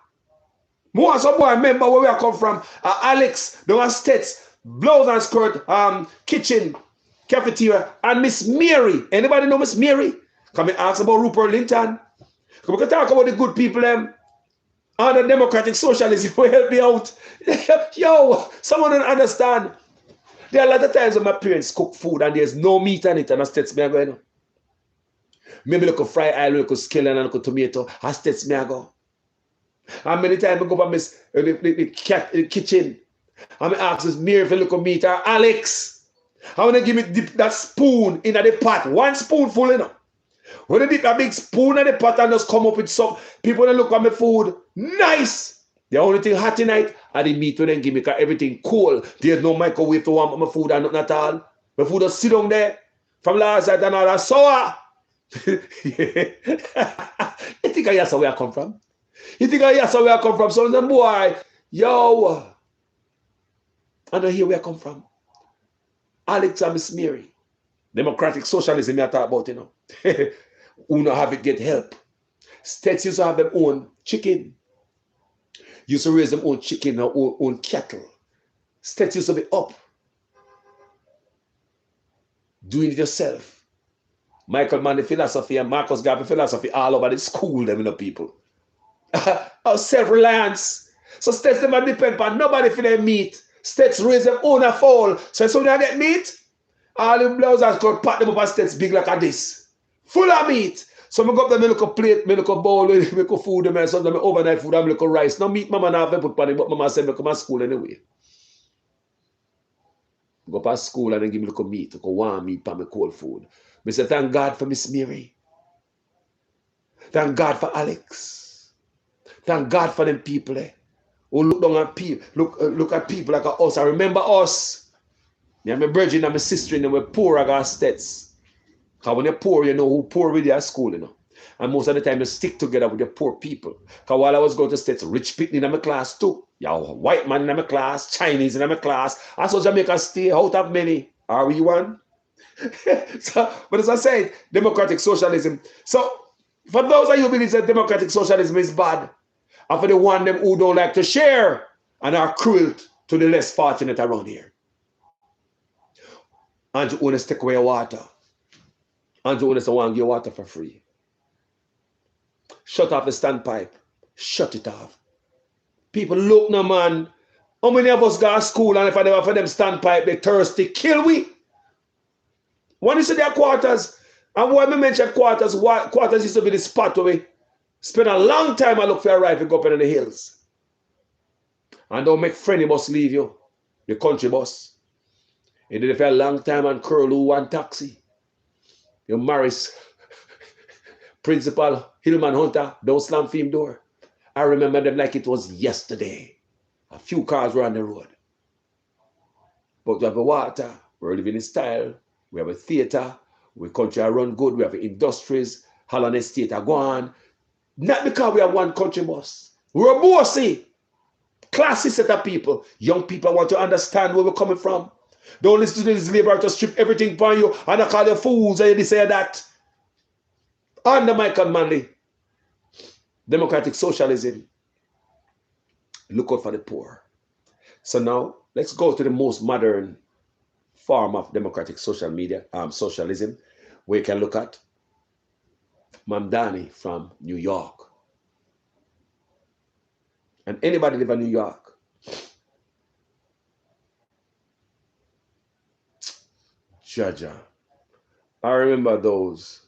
More some boy remember where we come from. Alex, the one States. blouse and skirt, kitchen, cafeteria, and Miss Mary. Anybody know Miss Mary? Come and ask about Rupert Linton. We can talk about the good people them. And the democratic socialism will help me out. Yo, someone don't understand. There are a lot of times when my parents cook food and there's no meat on it, and I states me I go, you know. Maybe look at fried oil, look at scallion, and look at tomato. I states me I go. And many times I go by the kitchen. And I ask Miss Mary if you look at meat, or Alex. I want to give me that spoon in the pot. One spoonful, you know. When they dip a big spoon in the pot and just come up with some, people that look at my food, nice. The only thing hot tonight are the meat when they give me, because everything cold. There's no microwave to warm up my food and nothing at all. My food just sit down there from last night and all that sour. You think that's where I come from? You think that's where I come from? So them boy, yo, I know here where I come from. Alex and Miss Mary. Democratic socialism I talk about, you know. Who not have it get help. States used to have their own chicken. Used to raise their own chicken, their own cattle. States used to be up. Doing it yourself. Michael Mann, the philosophy, and Marcus Garvey philosophy all over the school, them, you know, people. Of self-reliance. So states them depend on nobody for their meat. States raise their own fowl. So as soon as they get meat, all the blouses could pack them up and states big like this. Full of meat. So I go up there, I look a plate, I look a bowl, I look a food, and sometimes overnight food, I look a rice. No meat, mama now have put on it, but mama said I come to school anyway. I go past school and then give me a little meat, a warm meat for my cold food. I say, thank God for Miss Mary. Thank God for Alex. Thank God for them people who look down at people, look at people like us. I remember us. Me and my virgin and my sister, and we're poor at our states. Because when you're poor, you know who poor with you at school, you know. And most of the time, you stick together with your poor people. Because while I was going to states, rich people in my class too. Yeah, white man in my class, Chinese in my class. I saw Jamaica stay out of many. Are we one? So, but as I said, democratic socialism. So, for those of you who believe that democratic socialism is bad, and for the one them who don't like to share and are cruel to the less fortunate around here. And you want to take away your water. And you want to want to give water for free. Shut off the standpipe. Shut it off. People look now, man. How many of us go to school and if I never for them standpipe, they thirsty, kill we? When you see their quarters, and when we mention quarters, quarters used to be the spot where we spend a long time and look for a rifle go up in the hills. And don't make friendly bus leave you, the country bus. You did it for a long time and curl who one taxi. You Morris, Principal Hillman Hunter, don't slam film door. I remember them like it was yesterday. A few cars were on the road. But we have a water, we're living in style, we have a theater, we country run good, we have industries, Holland Estate are gone. Not because we have one country bus. We're a bossy, classy set of people. Young people want to understand where we're coming from. Don't listen to this labor to strip everything from you and I call you fools and you say that. Under Michael Manley, democratic socialism. Look out for the poor. So now let's go to the most modern form of democratic socialism, where you can look at Mamdani from New York. And anybody live in New York. Jaja. I remember those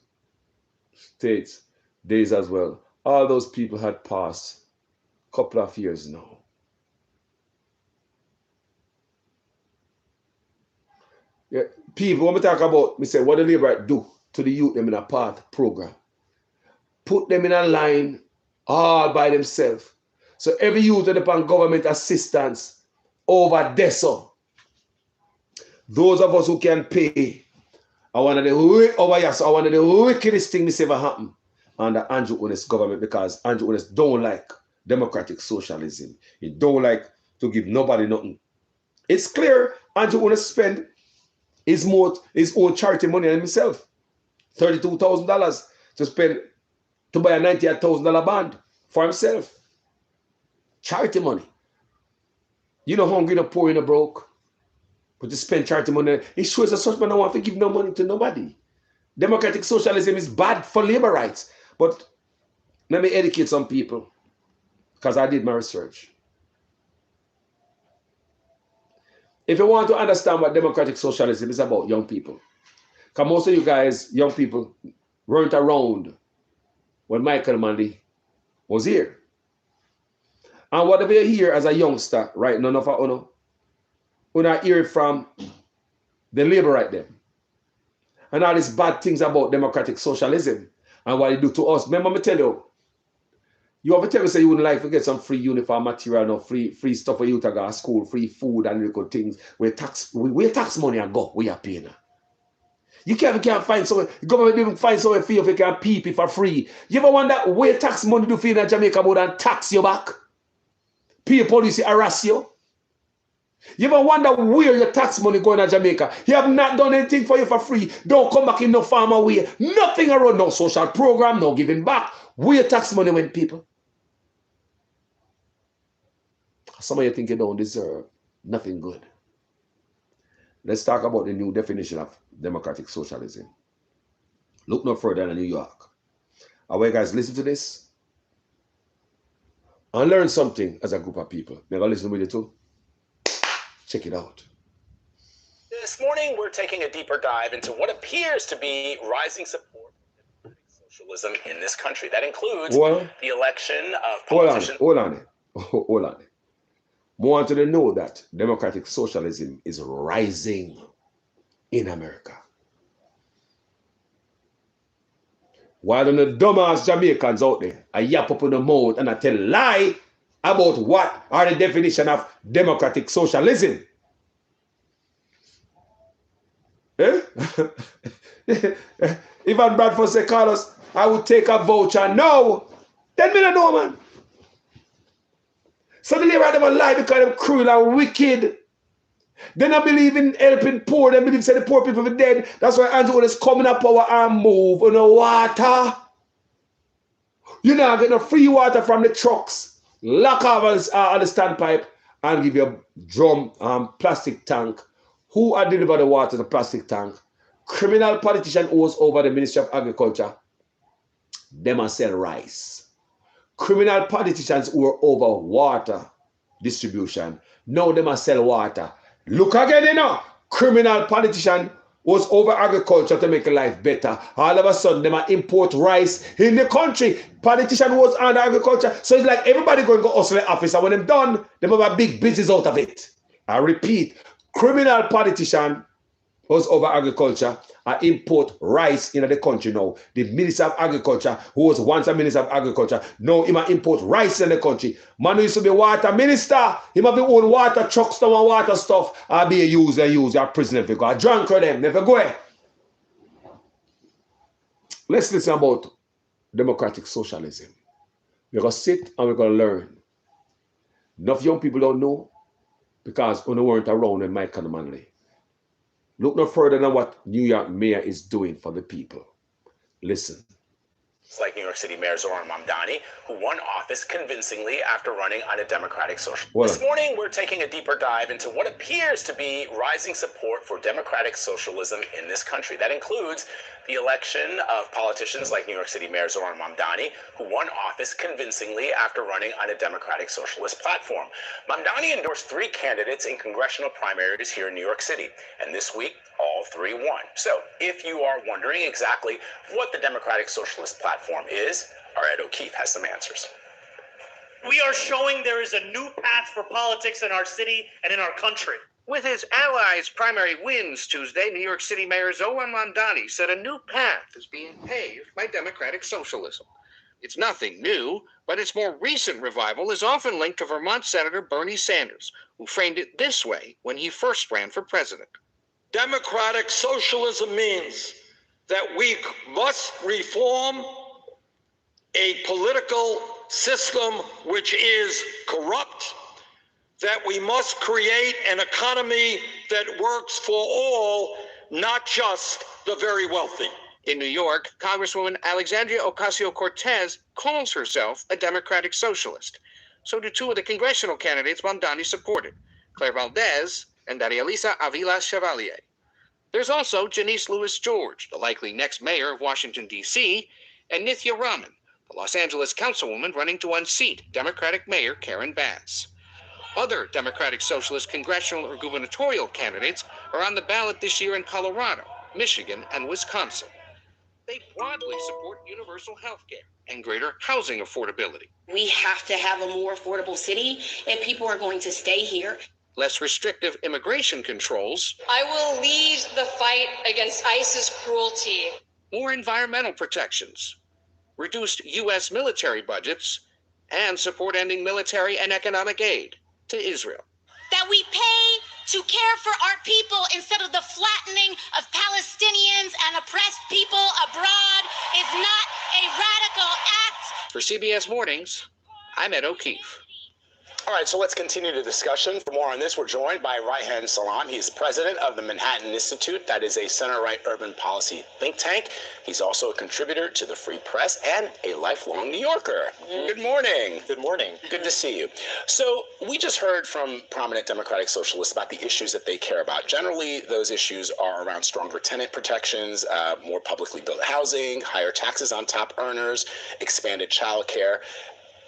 states days as well. All those people had passed a couple of years now. Yeah, people, when we talk about, we say, what the Labour do to the youth them in a path program? Put them in a line all by themselves. So every youth that upon government assistance over there. So those of us who can pay are one of the wickedest things that ever happened under Andrew Owen's government, because Andrew Owen don't like democratic socialism. He don't like to give nobody nothing. It's clear Andrew Owen spend his own charity money on himself. $32,000 to spend to buy a $98,000 bond for himself. Charity money. You know hungry, you know poor, you know broke. But to spend charity money, it shows that such man don't want to give no money to nobody. Democratic socialism is bad for labor rights. But let me educate some people, because I did my research. If you want to understand what democratic socialism is about, young people, because most of you guys, young people, weren't around when Michael Manley was here. And whatever you hear as a youngster, right, none of us, you hear from the labor right there. And all these bad things about democratic socialism and what it do to us. Remember me tell you, you ever tell me say you wouldn't like to get some free uniform material, no free stuff for you to go to school, free food and little things where tax money and go, we are paying. You can't find somewhere, the government even find somewhere for you if you can pee for free. You ever wonder where tax money do for you in Jamaica more than tax you back? Pay police harass you? You ever wonder where your tax money going to Jamaica? You have not done anything for you for free. Don't come back in no farmer way. Nothing around, no social program, no giving back. Where your tax money went, people? Some of you think you don't deserve nothing good. Let's talk about the new definition of democratic socialism. Look no further than New York. I want you guys listen to this and learn something as a group of people. Never listen with you too. Check it out. This morning, we're taking a deeper dive into what appears to be rising support for socialism in this country. That includes the election of politicians. Hold on. I want you to know that democratic socialism is rising in America. While the dumbass Jamaicans out there are yap up in the mouth and I tell lie about what are the definition of democratic socialism. Eh? Even Bradford say, Carlos, I would take a voucher. No. Then me no know, man. So the labor them a lie because they're cruel and wicked. They don't believe in helping poor. They believe say the poor people are dead. That's why Andrew is coming up power and move on the water. You know, get no free water from the trucks. Lock off on the standpipe and give you a drum plastic tank. Who are deliver the water to the plastic tank? Criminal politician who was over the Ministry of Agriculture. Them a sell rice. Criminal politicians who are over water distribution. Now they must sell water. Look again, you know. Criminal politician was over agriculture to make life better. All of a sudden, they must import rice in the country. Politician was under agriculture. So it's like everybody going to go hustle the office. And when they're done, they have a big business out of it. I repeat, criminal politician was over agriculture. I import rice into the country now. The Minister of Agriculture, who was once a Minister of Agriculture, now he might import rice in the country. Man who used to be water minister, he might be own water trucks and water stuff. I'll be a user, your prisoner if you go. I drunk for them, never go ahead. Let's listen about democratic socialism. We're going to sit and we're going to learn. Enough young people don't know because when they weren't around in Michael Manley. Look no further than what New York Mayor is doing for the people. Listen. It's like New York City Mayor Zoran Mamdani, who won office convincingly after running on a Democratic Socialist. This morning, we're taking a deeper dive into what appears to be rising support for democratic socialism in this country. That includes the election of politicians like New York City Mayor Zoran Mamdani, who won office convincingly after running on a Democratic Socialist platform. Mamdani endorsed 3 candidates in congressional primaries here in New York City, and this week, all 3 won. So, if you are wondering exactly what the Democratic Socialist platform is, our Ed O'Keefe has some answers. We are showing there is a new path for politics in our city and in our country. With his allies' primary wins Tuesday, New York City Mayor Zoran Mamdani said a new path is being paved by democratic socialism. It's nothing new, but its more recent revival is often linked to Vermont Senator Bernie Sanders, who framed it this way when he first ran for president. Democratic socialism means that we must reform a political system which is corrupt, that we must create an economy that works for all, not just the very wealthy. In New York, Congresswoman Alexandria Ocasio-Cortez calls herself a democratic socialist. So do 2 of the congressional candidates Mamdani supported, Claire Valdez and Elisa Avila Chevalier. There's also Janice Lewis George, the likely next mayor of Washington, D.C., and Nithya Raman, the Los Angeles councilwoman running to unseat Democratic Mayor Karen Bass. Other Democratic Socialist congressional or gubernatorial candidates are on the ballot this year in Colorado, Michigan, and Wisconsin. They broadly support universal health care and greater housing affordability. We have to have a more affordable city if people are going to stay here. Less restrictive immigration controls. I will lead the fight against ISIS cruelty. More environmental protections. Reduced U.S. military budgets, and support ending military and economic aid to Israel. That we pay to care for our people instead of the flattening of Palestinians and oppressed people abroad is not a radical act. For CBS Mornings, I'm Ed O'Keefe. All right, so let's continue the discussion. For more on this, we're joined by Raihan Salam. He's president of the Manhattan Institute. That is a center-right urban policy think tank. He's also a contributor to the Free Press and a lifelong New Yorker. Good morning. Good morning. Good to see you. So we just heard from prominent Democratic Socialists about the issues that they care about. Generally, those issues are around stronger tenant protections, more publicly built housing, higher taxes on top earners, expanded child care,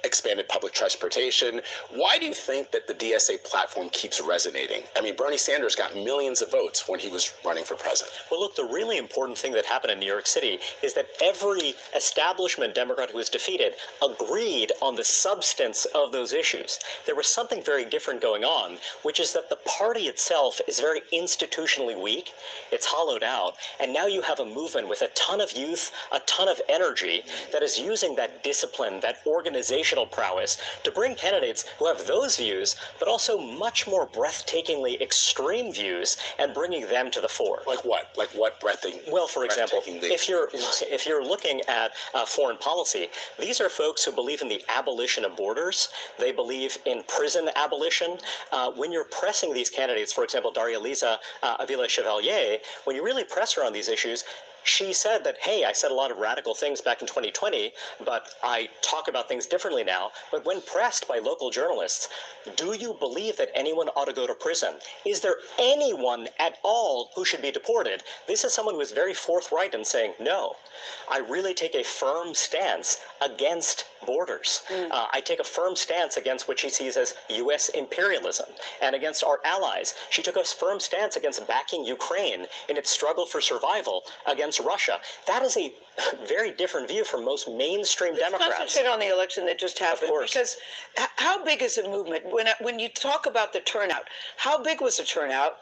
expanded public transportation. Why do you think that the DSA platform keeps resonating? I mean, Bernie Sanders got millions of votes when he was running for president. Well, look, the really important thing that happened in New York City is that every establishment Democrat who was defeated agreed on the substance of those issues. There was something very different going on, which is that the party itself is very institutionally weak. It's hollowed out. And now you have a movement with a ton of youth, a ton of energy that is using that discipline, that organization prowess to bring candidates who have those views, but also much more breathtakingly extreme views and bringing them to the fore. Like what? Like what breathtaking? Well, for example, if you're looking at foreign policy, these are folks who believe in the abolition of borders. They believe in prison abolition. When you're pressing these candidates, for example, Elisa Avila Chevalier, when you really press her on these issues, she said that, hey, I said a lot of radical things back in 2020, but I talk about things differently now. But when pressed by local journalists, do you believe that anyone ought to go to prison? Is there anyone at all who should be deported? This is someone who is very forthright in saying, no, I really take a firm stance against borders. I take a firm stance against what she sees as U.S. imperialism and against our allies. She took a firm stance against backing Ukraine in its struggle for survival against Russia. That is a very different view from most mainstream Democrats. Let's concentrate on the election that just happened. Of course. Because how big is the movement? When you talk about the turnout, how big was the turnout?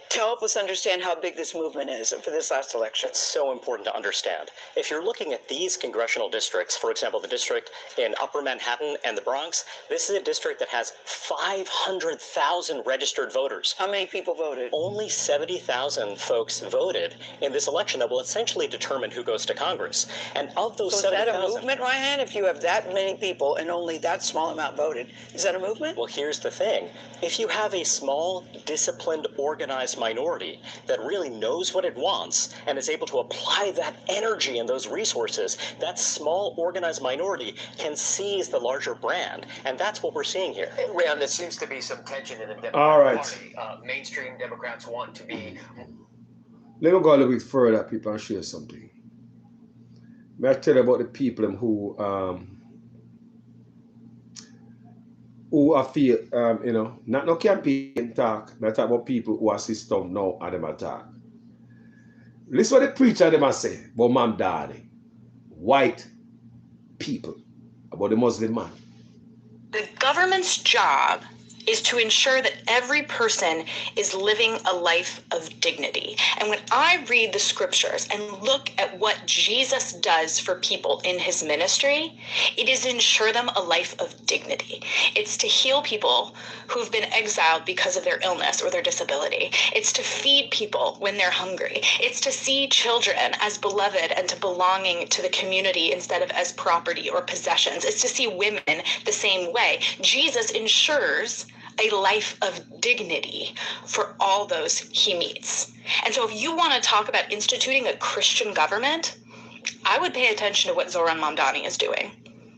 To help us understand how big this movement is for this last election. It's so important to understand. If you're looking at these congressional districts, for example, the district in Upper Manhattan and the Bronx, this is a district that has 500,000 registered voters. How many people voted? Only 70,000 folks voted in this election that will essentially determine who goes to Congress. And of those 70,000... So is that a movement, Raihan? If you have that many people and only that small amount voted, is that a movement? Well, here's the thing. If you have a small, disciplined, organized minority that really knows what it wants and is able to apply that energy and those resources, that small organized minority can seize the larger brand. And that's what we're seeing here. Raihan, there seems to be some tension in the Democratic Party. Mainstream Democrats want to be... Let me go a little bit further, people, and share something. May I tell you about the people who I feel, not no campaign talk, but I talk about people who are system now and them attack. Listen what the preacher them say about Mom Daddy, white people, about the Muslim man. The government's job is to ensure that every person is living a life of dignity. And when I read the scriptures and look at what Jesus does for people in his ministry, it is to ensure them a life of dignity. It's to heal people who've been exiled because of their illness or their disability. It's to feed people when they're hungry. It's to see children as beloved and to belonging to the community instead of as property or possessions. It's to see women the same way. Jesus ensures a life of dignity for all those he meets. And so if you want to talk about instituting a Christian government, I would pay attention to what Zohran Mamdani is doing.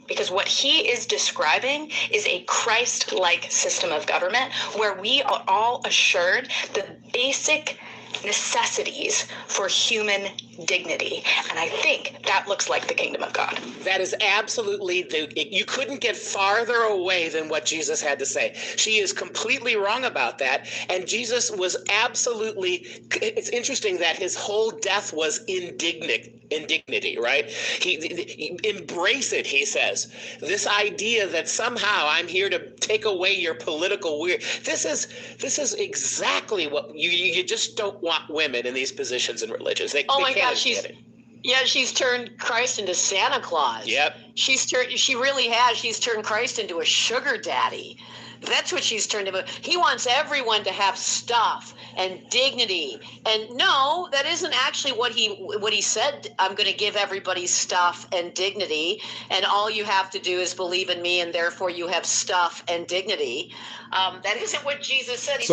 Because what he is describing is a Christ-like system of government where we are all assured the basic necessities for human dignity. And I think that looks like the kingdom of God. That is absolutely, you couldn't get farther away than what Jesus had to say. She is completely wrong about that. And Jesus was absolutely, it's interesting that his whole death was indignity, right? He embrace it, he says. This idea that somehow I'm here to take away your political weird. This is exactly what you just don't want women in these positions in religions. They can't get it. Yeah, she's turned Christ into Santa Claus. Yep. She really has. She's turned Christ into a sugar daddy. That's what she's turned into. He wants everyone to have stuff and dignity. And no, that isn't actually what he said. I'm going to give everybody stuff and dignity. And all you have to do is believe in me, and therefore you have stuff and dignity. That isn't what Jesus said.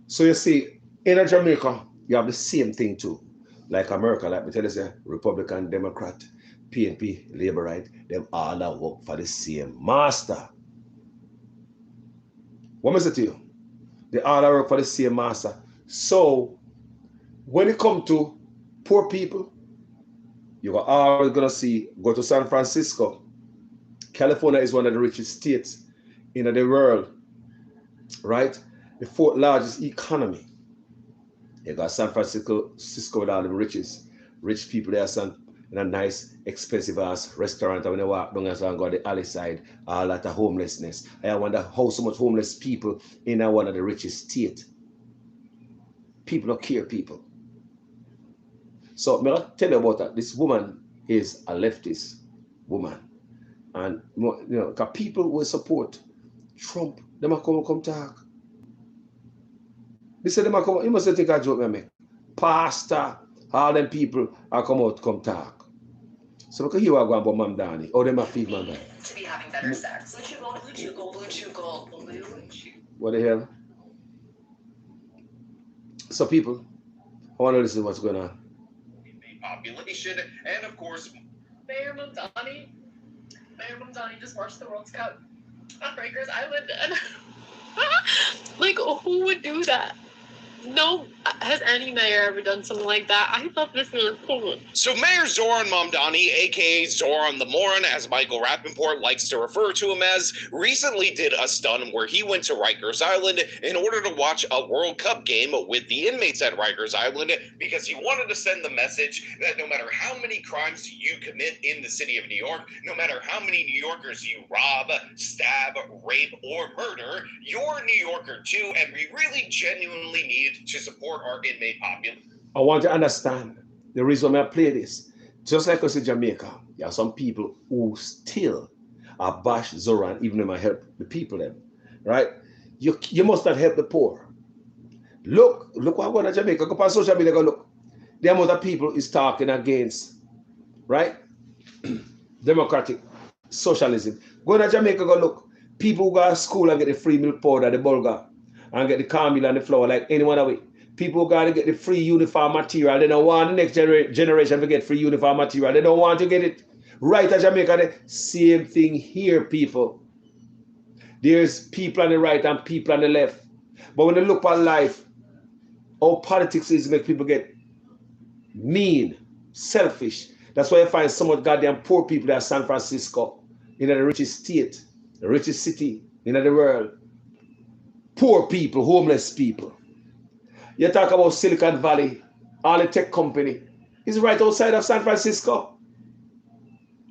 So you see, in Jamaica, you have the same thing too. Like America, like me tell you, Republican, Democrat, PNP, Labour, right? Them all that work for the same master. What am I saying to you? They all work for the same master. So when it comes to poor people, you're always gonna see, go to San Francisco. California is one of the richest states in the world, right? The fourth largest economy. You got San Francisco with all the rich people there, in a nice, expensive ass restaurant. When you walk down and go to the alley side, all that homelessness. I wonder how so much homeless people in one of the richest states. People don't care people. So I'm gonna tell you about that. This woman is a leftist woman. And you know, because people will support Trump, they might come talk. They say they might come, you must think I joke me make. Pastor, all them people are come talk. So we can hear what going about Mom Danny. Or they might feed Mom Danny. To be having better sex. Blue. What the hell? So people, I want to listen to what's going on. Population, and of course, Mayor Mamdani just marched the World Cup on Rikers Island. And like, who would do that? No, has any mayor ever done something like that? I thought this was cool. So Mayor Zoran Mamdani, aka Zoran the Moron, as Michael Rappaport likes to refer to him as, recently did a stunt where he went to Rikers Island in order to watch a World Cup game with the inmates at Rikers Island, because he wanted to send the message that no matter how many crimes you commit in the city of New York, no matter how many New Yorkers you rob, stab, rape, or murder, you're a New Yorker too, and we really genuinely need to support our inmate population. I want to understand the reason why I play this. Just like us in Jamaica, there are some people who still are bash Zoran, even though I help the people then, right? You must not help the poor. Look what going on in Jamaica. Go on social media, go look. The amount of people is talking against, right? Democratic socialism. Go to Jamaica, go look. People who go to school and get the free milk powder, the bulgur, and get the cornmeal and the flour like anyone away. People got to get the free uniform material. They don't want the next generation to get free uniform material. They don't want to get it. Right at Jamaica, the same thing here, people. There's people on the right and people on the left. But when they look at life, all politics is make people get mean, selfish. That's why you find so much goddamn poor people in San Francisco, in the richest state, the richest city in the world. Poor people, homeless people. You talk about Silicon Valley, all the tech company. It's right outside of San Francisco.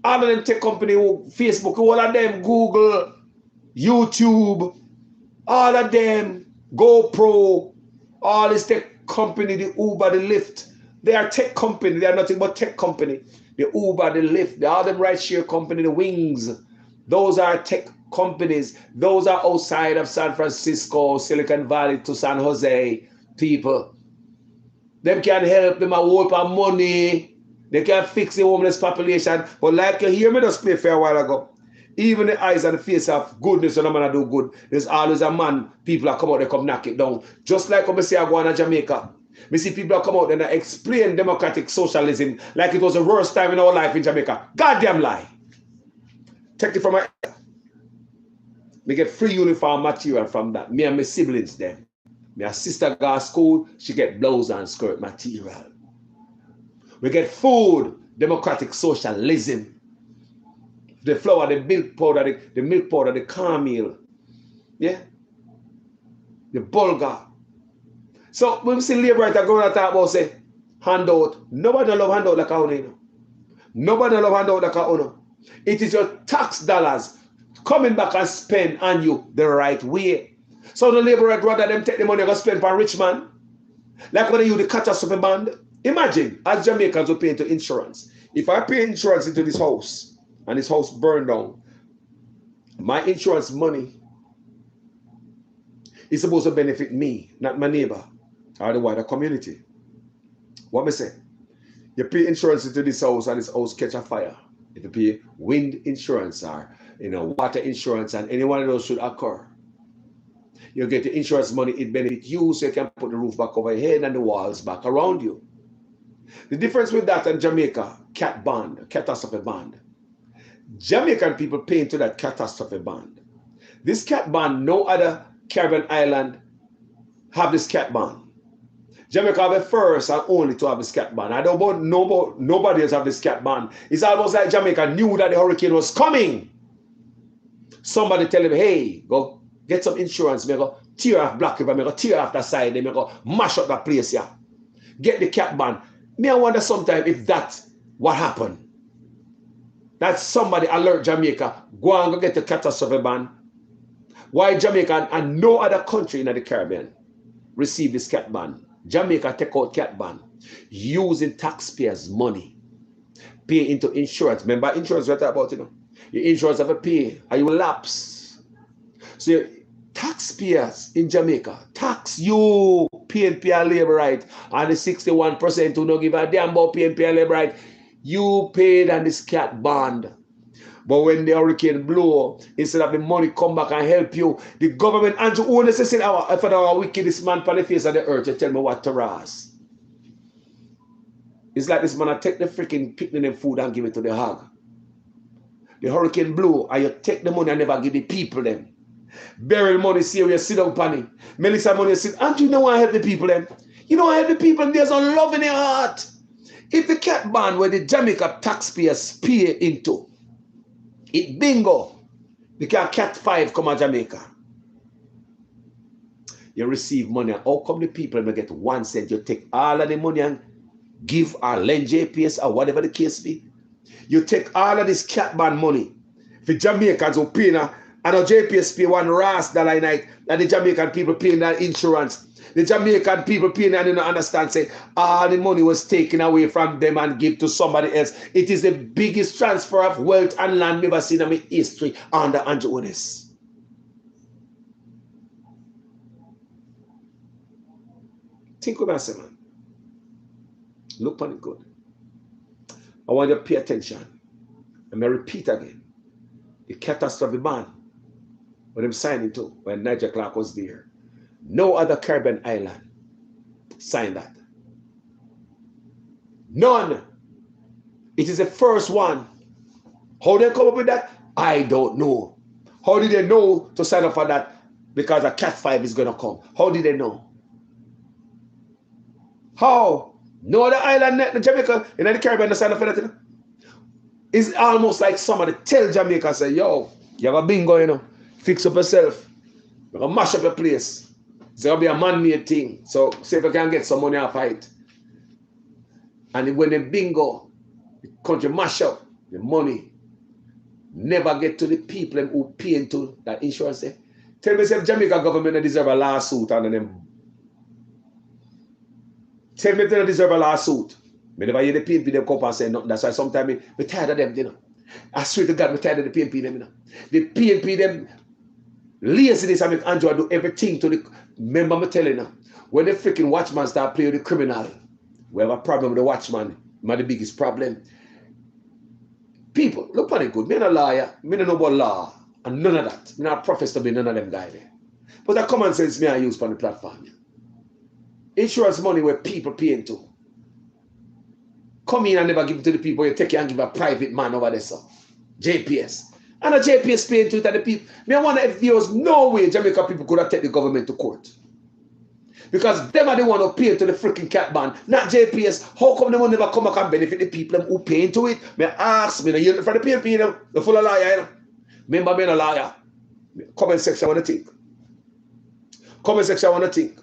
All of them tech company, Facebook, all of them, Google, YouTube, all of them, GoPro, all this tech company, the Uber, the Lyft. They are tech company. They are nothing but tech company. The Uber, the Lyft, the other rideshare company, the Wings. Those are tech companies. Those are outside of San Francisco, Silicon Valley to San Jose. People, them can help them work on money. They can fix the homeless population. But like you hear me just play for a while ago, even the eyes and the face of goodness when a man do good, there's always a man, people that come out, they come knock it down. Just like when I say I go on to Jamaica, we see people that come out and they explain democratic socialism like it was the worst time in our life in Jamaica. Goddamn lie. Take it from my me get free uniform material from that. Me and my siblings them. My sister go to school, she get blouse and skirt material. We get food, democratic socialism. The flour, the milk powder, the cornmeal. Yeah? The bulgur. So when we see labor that go to talk about say handout, nobody love handout like a you know. Nobody love handout like a you. It is your tax dollars coming back and spend on you the right way. So the laborer rather them take the money and spend for rich man. Like when they use the catastrophe band. Imagine as Jamaicans will pay into insurance. If I pay insurance into this house and this house burned down, my insurance money is supposed to benefit me, not my neighbor or the wider community. What me say? You pay insurance into this house and this house catch a fire. If you pay wind insurance or water insurance and any one of those should occur, you get the insurance money, it benefits you so you can put the roof back over your head and the walls back around you. The difference with that in Jamaica, cat bond, catastrophe bond. Jamaican people pay into that catastrophe bond. This cat bond, no other Caribbean island have this cat bond. Jamaica have the first and only to have this cat bond. I don't know nobody else have this cat bond. It's almost like Jamaica knew that the hurricane was coming. Somebody tell him, hey, go get some insurance. Me go tear off Black River. Me go tear off that side. Me go mash up that place here. Get the cat bond. Me I wonder sometimes if that's what happened. That somebody alert Jamaica, go and go get the catastrophe bond. Why Jamaica and no other country in the Caribbean receive this cat bond? Jamaica take out cat bond using taxpayers' money. Pay into insurance. Remember insurance we talk about, you know? Your insurance have a pay and you will lapse. So taxpayers in Jamaica tax you PNP and labor right, and the 61% who don't give a damn about PNP and labor right, you paid on this cat bond. But when the hurricane blow, instead of the money come back and help you, the government and you only say, if I our wickedest man on the face of the earth, you tell me what to rise. It's like this man take the freaking picnic and food and give it to the hog. The hurricane blow and you take the money and never give the people them. Burial money, see where you sit down on it. Melissa money, sit. And you know why I help the people them? You know I help the people, there's a love in their heart. If the cat bond where the Jamaica taxpayers pay into, it bingo, the cat 5 come to Jamaica. You receive money. How come the people may get 1 cent? You take all of the money and give or lend JPS or whatever the case be. You take all of this cat bond money for Jamaicans who pay now, and our JPS pay $1 a night, and the Jamaican people paying that insurance. The Jamaican people paying and you don't understand, say all the money was taken away from them and give to somebody else. It is the biggest transfer of wealth and land we've ever seen in history under Andrew Otis. Think about it, man. Look on it good. I want you to pay attention. And I repeat again. The catastrophe bond, when I'm signing to, when Nigel Clark was there, no other Caribbean island signed that. None. It is the first one. How they come up with that? I don't know. How did they know to sign up for that? Because a Cat 5 is going to come. How did they know? How? No other island in Jamaica, in the Caribbean, to sign up for that. You know? It's almost like somebody tell Jamaica, say, yo, you have a bingo, you know. Fix up yourself. You're going to mash up your place. It's going to be a man-made thing. So, see if you can get some money off it. And when the bingo, the country mash up, the money never get to the people who pay into that insurance. Tell me if Jamaica government deserve a lawsuit on them. Tell me if they deserve a lawsuit. I never hear the PNP them come and say nothing. That's why sometimes I'm tired of them, you know. I swear to God, I'm tired of the PNP them, you know. The PNP them laziness and make Andrew do everything to the. Remember me telling you, when the freaking watchman start playing with the criminal, we have a problem with the watchman. Not the biggest problem. People, look at it good. Me not a lawyer. Me don't know about law. And none of that. Me not profess to be none of them guys there. But that common sense me I use on the platform. Insurance money where people pay into. Come in and never give it to the people. You take it and give a private man over there, so. JPS. And a JPS paying to it and the people. Me, I wonder if there was no way Jamaica people could have taken the government to court. Because them are the one who pay to the freaking cat ban, not JPS. How come they will never come back and benefit the people who pay into it? Me ask me, for the PNP, the full of liar, you know? Remember being a liar. Comment section, I want to think. Comment section, I want to think.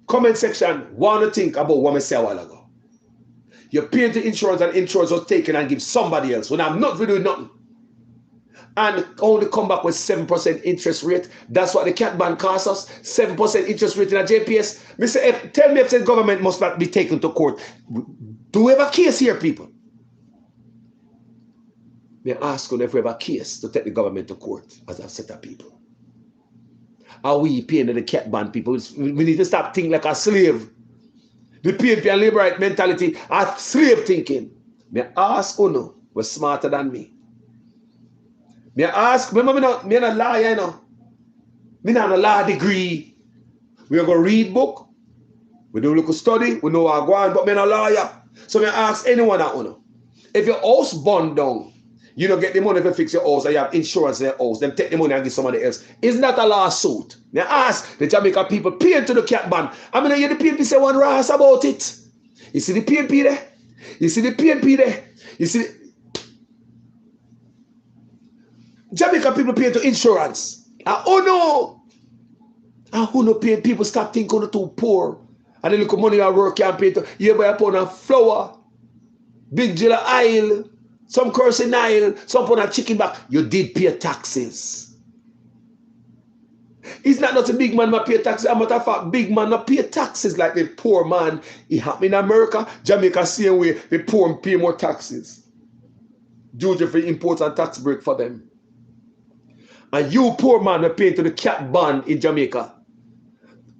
Comment section, want to think about what I said a while ago. You pay into insurance and insurance was taken and give somebody else when I'm not doing nothing. And only come back with 7% interest rate. That's what the cat ban costs us. 7% interest rate in a JPS. Mr. Tell me if the government must not be taken to court. Do we have a case here, people? They ask if we have a case to take the government to court as a set of people. Are we paying the cat ban people? We need to stop thinking like a slave. The PNP and labor right mentality are slave thinking. May ask Uno was smarter than me. Me ask, remember me not a lawyer, you know. Me not a law degree. We go read book. We do look study. We know Wagwan, but me not a lawyer. So me ask anyone that Uno. If your house burned down, you don't get the money to fix your house and you have insurance in your house, then take the money and give somebody else. Isn't that a lawsuit? Me ask the Jamaica people pay to the cat ban. I mean, hear the PNP say one ras about it. You see the PNP there? You see the PNP there? You see the Jamaica people pay to insurance. Oh no! Who no pay? People start thinking they're too poor. And they look at money at work can't pay to. You buy a pound of flour, big jar of oil, some cursing oil, some pound of chicken back. You did pay taxes. It's not a big man that pay taxes. As a matter of fact, big man not pay taxes like the poor man. It happened in America, Jamaica, same way. The poor pay more taxes. Duty free imports and tax break for them. And you poor man are paying to the cat ban in Jamaica.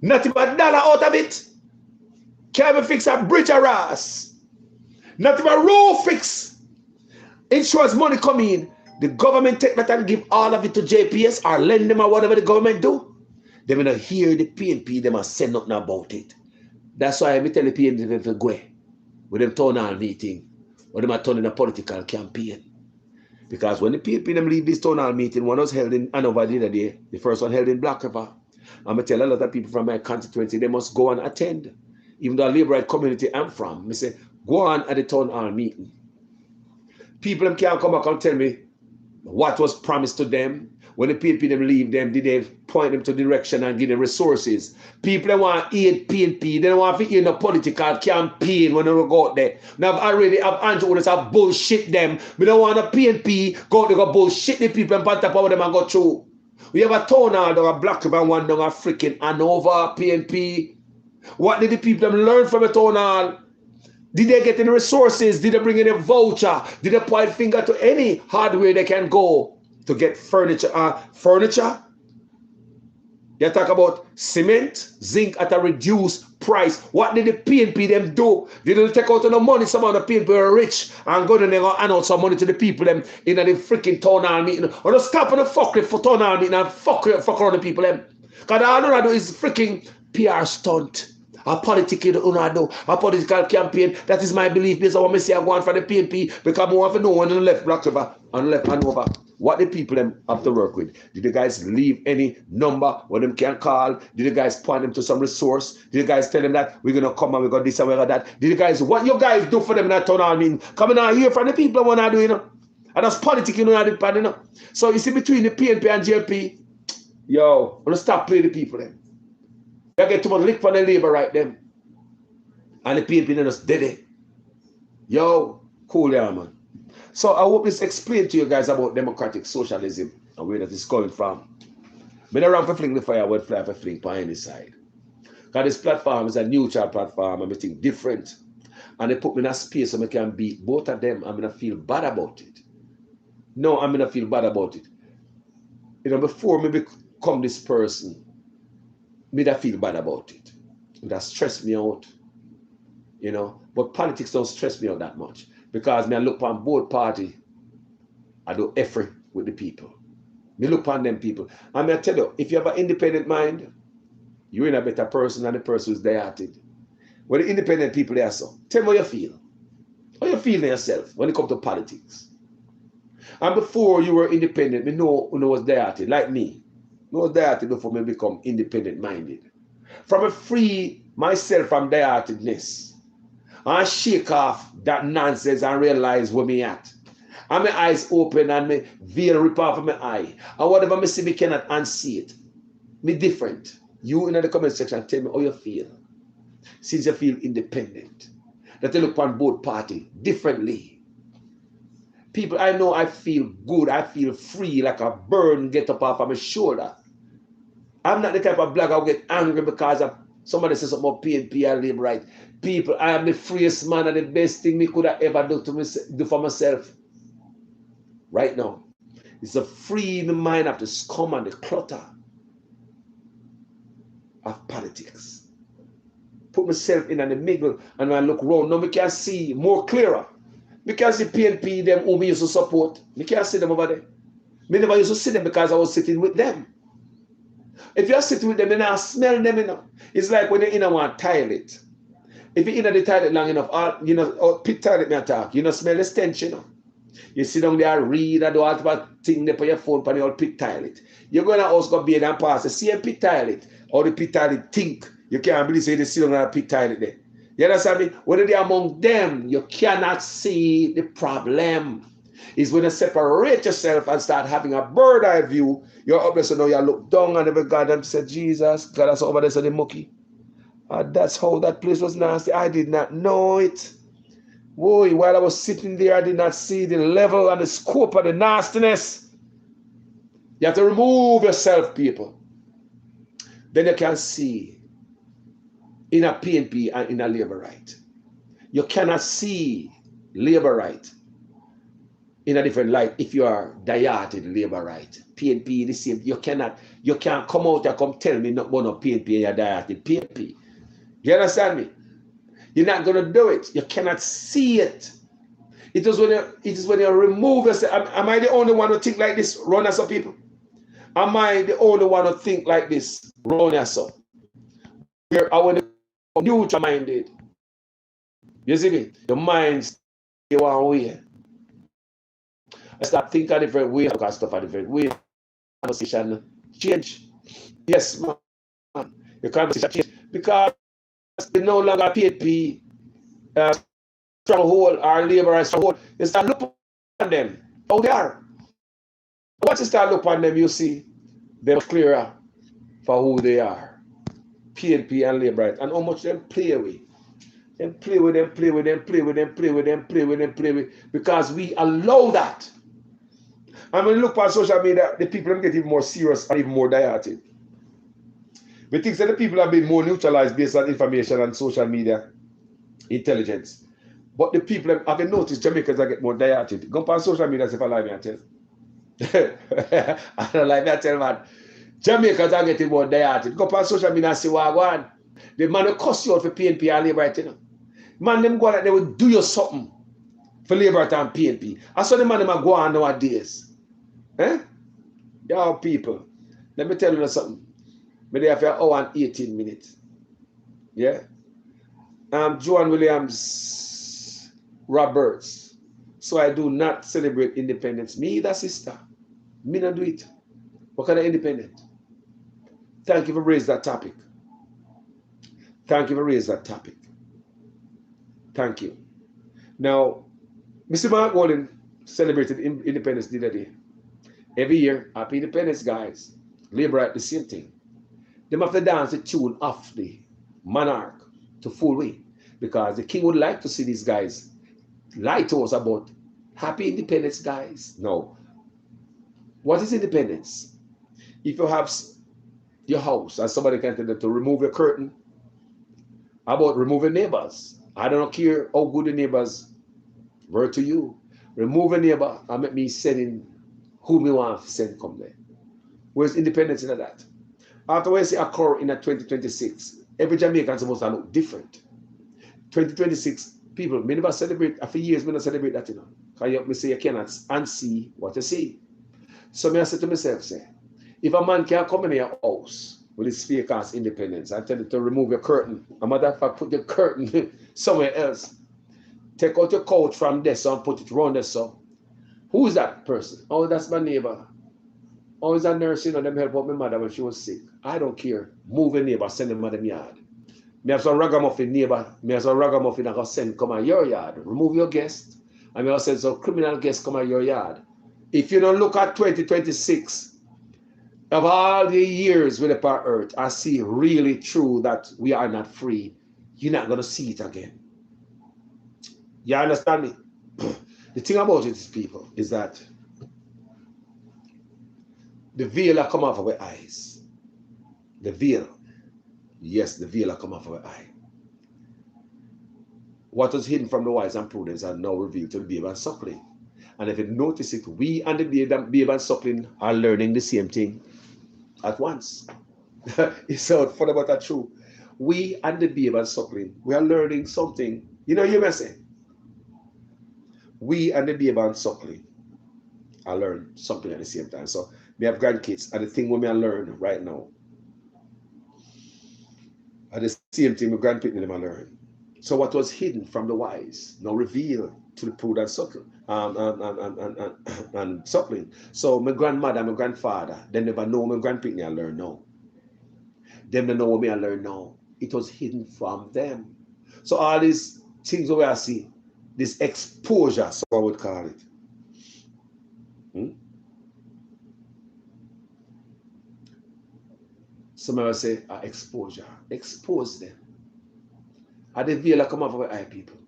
Not even $1 out of it. Can't even fix a bridge or ass. Not even a road fix. Insurance money come in. The government take that and give all of it to JPS or lend them or whatever the government do. They will not hear the PNP, they must say nothing about it. That's why I tell the PNP to go with them town hall meeting or them are turning a political campaign. Because when the PNP them leave this town hall meeting, one was held in Hanover the other day, the first one held in Black River. I'm going to tell a lot of people from my constituency, they must go and attend. Even though a labor right community I'm from, I say, go on at the town hall meeting. People them can't come back and tell me what was promised to them. When the PNP them leave them, did they point them to direction and give them resources? People that want aid PNP, they don't want to in a political campaign when they go out there. Now I've already have Andrew have bullshit them. We don't want a PNP go out there go bullshit the people and put up over them and go through. We have a town hall down a Black River and one down a freaking Hanover PNP. What did the people them learn from a town hall? Did they get any resources? Did they bring in a voucher? Did they point finger to any hardware they can go to get furniture? Furniture? You talk about cement, zinc at a reduced price. What did the PNP them do? Did they take out the money? Some of the people are rich and go and they go announce some money to the people them in the freaking town hall meeting. Or just stop on the fuckery for town hall meeting and fuck around the people them. Because all they do is freaking PR stunt. A political campaign. That is my belief based on what I say I want for the PNP because I want to know when on the left Black River and left Hanover what the people them have to work with. Did the guys leave any number where them can call? Did the guys point them to some resource? Did the guys tell them that we're gonna come and we got this and we got that? Did the guys what you guys do for them in that town hall meeting? Coming out here from the people what I do, you know. And that's politics, you know. So you see between the PNP and JP, yo, I'm gonna stop playing the people then. You get too much lick for the labor right then. And the PNP just did it. Yo, cool there, man. So I hope this explained to you guys about democratic socialism and where that is coming from. But I run for fling the fire, would fly for fling on any side. Because this platform is a neutral platform, and I think different. And they put me in a space so I can beat both of them. I'm going to feel bad about it. No, I'm going to feel bad about it. You know, before me become this person, me that feel bad about it. That stress me out. You know, but politics don't stress me out that much. Because me I look on both parties, I do effort with the people. Me look on them people. And I tell you, if you have an independent mind, you're in a better person than the person who's there-hearted. When the independent people there so, tell me how you feel. How you feel in yourself when it comes to politics. And before you were independent, me know who was dieted, like me. I was dieted before me become independent minded. From a free myself from dietedness. And shake off that nonsense and realize where me at. And my eyes open and my veil rip off of my eye. And whatever me see, me cannot unsee it. Me different. You in the comment section tell me how you feel. Since you feel independent. That you look on both parties differently. People, I know I feel good. I feel free like a bird get up off of my shoulder. I'm not the type of blogger who get angry because of somebody says something about PNP and labor right. People, I am the freest man and the best thing me could have ever do for myself. Right now. It's a free in the mind of the scum and the clutter of politics. Put myself in the middle and when I look around, now I can see more clearer. I can see PNP, them who me used to support. I can't see them over there. I never used to see them because I was sitting with them. If you're sitting with them, you don't smell them enough. It's like when you're in one toilet. If you're in the toilet long enough, you know, pit toilet me attack, you know, smell the stench, you know. You sit down there, read, and do all the thing there for your phone, on your pit toilet. You're going to also go bathe and pass the same pit toilet, or the pit toilet think. You can't believe they sit down in a pit toilet there. You understand me? When they're among them, you cannot see the problem. It's when you separate yourself and start having a bird eye view, you're up there, so now you look down and every God and say, Jesus, God, that's over there, so the mucky. That's how that place was nasty. I did not know it. Boy, while I was sitting there, I did not see the level and the scope of the nastiness. You have to remove yourself, people. Then you can see in a PNP and in a labor right. You cannot see labor right in a different light if you are dieted labor right. PNP the same. You can't come out and come tell me not about no PNP and you're dieted PNP. You understand me? You're not gonna do it. You cannot see it. It is when you remove yourself. Am I the only one who think like this? Run as some people. Am I the only one who think like this? Run as up. I want to neutral minded. You see me? Your mind stay one way. I start thinking a different way. I stuff a different way. Conversation change. Yes, man. Your conversation change because it's no longer PNP stronghold or labor stronghold. You start looking at them. How they are. Once you start looking at them, you see them clearer for who they are. PNP and labor right. And how much them play with. Them play with them, play with them, play with them, play with them, play with them, play with. Because we allow that. And when you look at social media, the people get even more serious and even more dieted. We think that the people have been more neutralized based on information and social media intelligence. But the people have noticed Jamaicans are get more dieted. Go on social media and say, if I lie, me I tell. I don't lie, me I tell, man. Jamaicans are getting more dieted. Go on social media and say, Wagwan. The man will cuss you out for PNP and labor right, you know. Man, them go like they will do you something for labor right and PNP. I saw the man them go on nowadays. Eh? Y'all people, let me tell you something. But they have an hour and 18 minutes. Yeah? Joan Williams Roberts. So I do not celebrate independence. Me either, sister. Me not do it. What kind of independent? Thank you for raising that topic. Thank you for raising that topic. Thank you. Now, Mr. Mark Walden celebrated Independence Day today. Every year, happy Independence, guys. Labor at the same thing. They have to dance the tune off the monarch to full way because the king would like to see these guys lie to us about happy independence, guys. No. What is independence? If you have your house and somebody can tell you to remove your curtain, how about removing neighbors? I don't care how good the neighbors were to you. Remove a neighbor and make me send in who me want to send come there. Where's independence in that? After we see occur in 2026, every Jamaican is supposed to look different. 2026, people, me never celebrate, for years, me not celebrate that, you know. Because me say you cannot unsee what you see. So me I say to myself, say, if a man can come in your house with his fake ass independence and tell you to remove your curtain, a matter of fact, put your curtain somewhere else. Take out your couch from there so and put it around there so. Who is that person? Oh, that's my neighbor. Oh, is that nurse, you know, them help out my mother when she was sick. I don't care. Move a neighbor, send them to the yard. Me have some ragamuffin neighbor, me have some ragamuffin I go send come at your yard. Remove your guest. And me also send some criminal guests come at your yard. If you don't look at 2026, of all the years with the earth, I see really true that we are not free. You're not going to see it again. You understand me? The thing about it, people, is that the veil will come off of our eyes. The veil. Yes, the veil will come off of our eye. What was hidden from the wise and prudence are now revealed to the babe and suckling. And if you notice it, we and the babe and suckling are learning the same thing at once. It's so funny about that true. We and the babe and suckling, we are learning something. You know, you may say, we and the babe and suckling are learning something at the same time. So we have grandkids, and the thing we may learn right now are the same thing with grandkids may learn. So what was hidden from the wise, now revealed to the prudent and suckling. So my grandmother, my grandfather, they never know my grandpickney I learn now. Them don't know what me I learn now. It was hidden from them. So all these things where I see, this exposure, so I would call it. Some of us say exposure. Expose them. And the veil come off of our eye, people.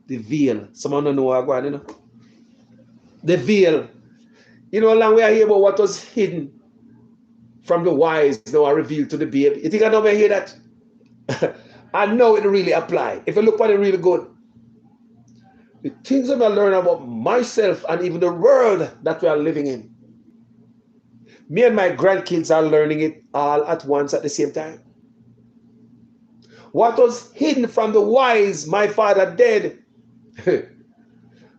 The veil. Someone don't know what I'm going, you know. The veil. You know how long we are here about what was hidden from the wise now are revealed to the babe. You think I don't hear that? I know it really applies. If you look at it really good. The things that I learn about myself and even the world that we are living in. Me and my grandkids are learning it all at once at the same time. What was hidden from the wise, my father did. And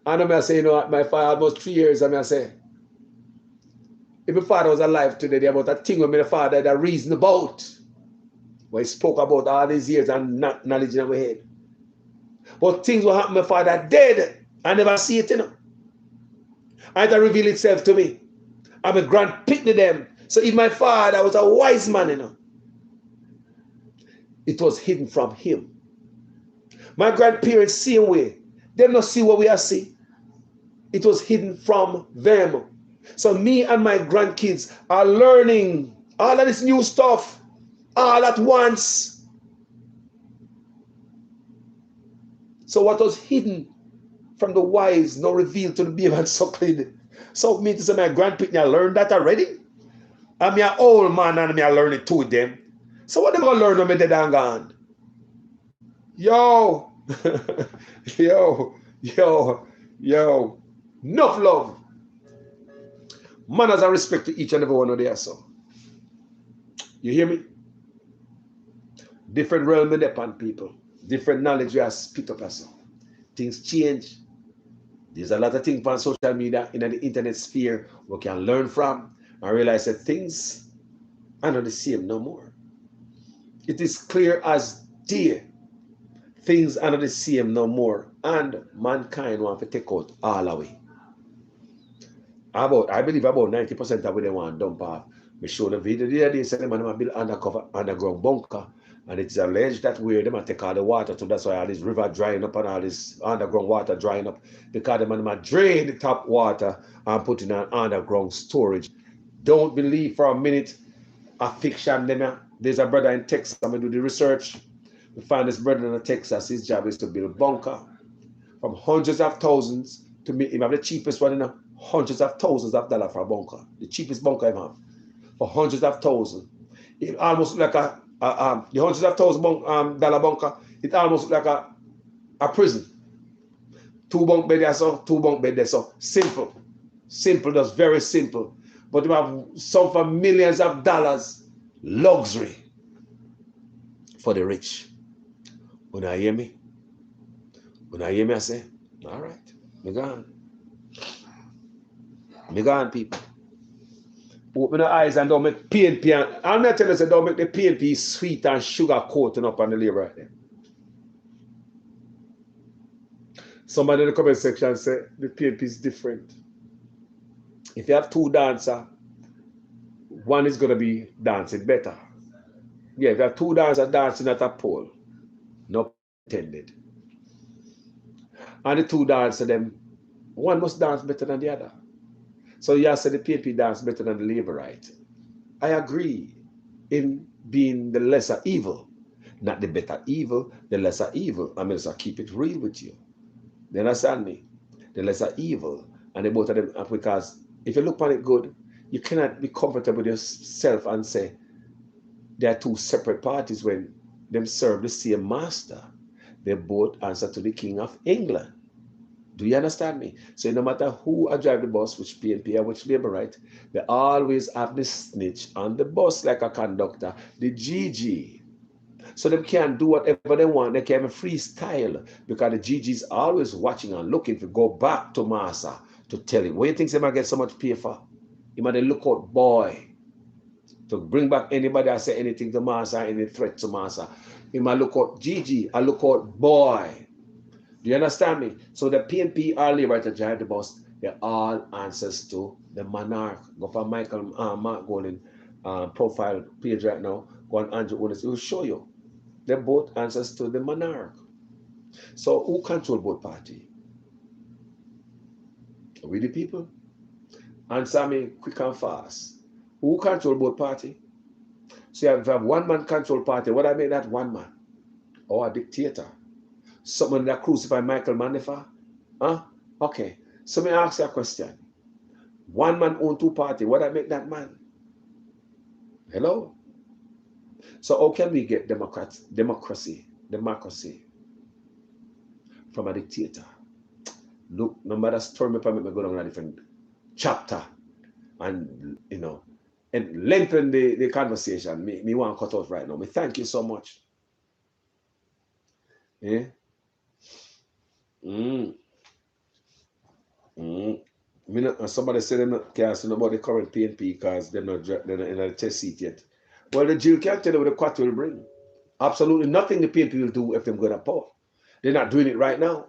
I say, you know what, my father almost 3 years, I say, if my father was alive today, there about that thing with my father that reason about. Where he spoke about all these years and not knowledge in our head. But things will happen, my father did. I never see it, you know. And it reveal itself to me. I'm a great-grand-pickney them. So if my father was a wise man, you know, it was hidden from him. My grandparents, same way. They don't see what we are seeing. It was hidden from them. So me and my grandkids are learning all of this new stuff all at once. So what was hidden from the wise now revealed to the babe and suckling. So me to say my grandpickney, I learned that already. I'm an old man and I learn it too with them. So what am I going to learn when I'm dead and gone? Yo, yo, enough love. Manners and respect to each and every one of there, so. You hear me? Different realm in upon people. Different knowledge we have picked up as well. Things change. There's a lot of things on social media, in the internet sphere, we can learn from and realize that things are not the same no more. It is clear as day. Things are not the same no more. And mankind want to take out all away. I believe about 90% of what they want to dump off. We show the video the other day, say them and build underground bunker. And it's alleged that where they might take all the water to, that's why all this river drying up and all this underground water drying up. Because they might drain the top water and put in an underground storage. Don't believe for a minute a fiction. There's a brother in Texas, I'm going to do the research. We find this brother in Texas, his job is to build a bunker from hundreds of thousands to make him have the cheapest one, hundreds of thousands of dollars for a bunker. The cheapest bunker I have for hundreds of thousands. It almost like the hundreds of thousands dollar bunker, it almost like a prison. 2 bunk bed there, so 2 bunk bed there. So simple, just very simple. But we have some for millions of dollars, luxury for the rich. When I hear me, I say, all right, me gone. Me gone, people. Open the eyes and don't make PNP. I'm not telling you, don't make the PNP sweet and sugar coating up on the labor right there. Somebody in the comment section said the PNP is different. If you have two dancers, one is going to be dancing better. Yeah, if you have two dancers dancing at a pole, no intended. And the two dancers, them, one must dance better than the other. So you say the PNP dance better than the Labour, right? I agree in being the lesser evil, not the better evil, the lesser evil. I mean, so keep it real with you. You understand me? The lesser evil, and the both of them, because if you look on it good, you cannot be comfortable with yourself and say they are two separate parties when them serve the same master. They both answer to the King of England. Do you understand me? So no matter who I drive the bus, which PNP or which Labour, right, they always have the snitch on the bus like a conductor, the GG. So they can't do whatever they want. They can have a freestyle because the GG is always watching and looking to go back to Massa to tell him. What do you think they might get so much pay for? He might look out boy to bring back anybody that say anything to Massa, any threat to Massa. He might look out GG, I look out boy. Do you understand me? So the PNP are Labour to drive the bus. They're all answers to the monarch. Go for Mark Golden profile page right now. Go on Andrew Otis. It will show you. They're both answers to the monarch. So who control both parties? We the people. Answer me quick and fast. Who control both parties? So you have one man control party. What I mean that one man? Or a dictator? Someone that crucified Michael Mann? Huh? Okay. So me ask you a question. One man own two parties. What I make that man? Hello? So how can we get democracy from a dictator? Look, no matter story me permit me go down a different chapter and and lengthen the conversation. Me want to cut off right now. Me thank you so much. Yeah. Somebody said they're not casting about the current PNP because they're not in a test seat yet. Well, the Jill can't tell you what the Quat will bring. Absolutely nothing the PNP will do if they're going to power. They're not doing it right now.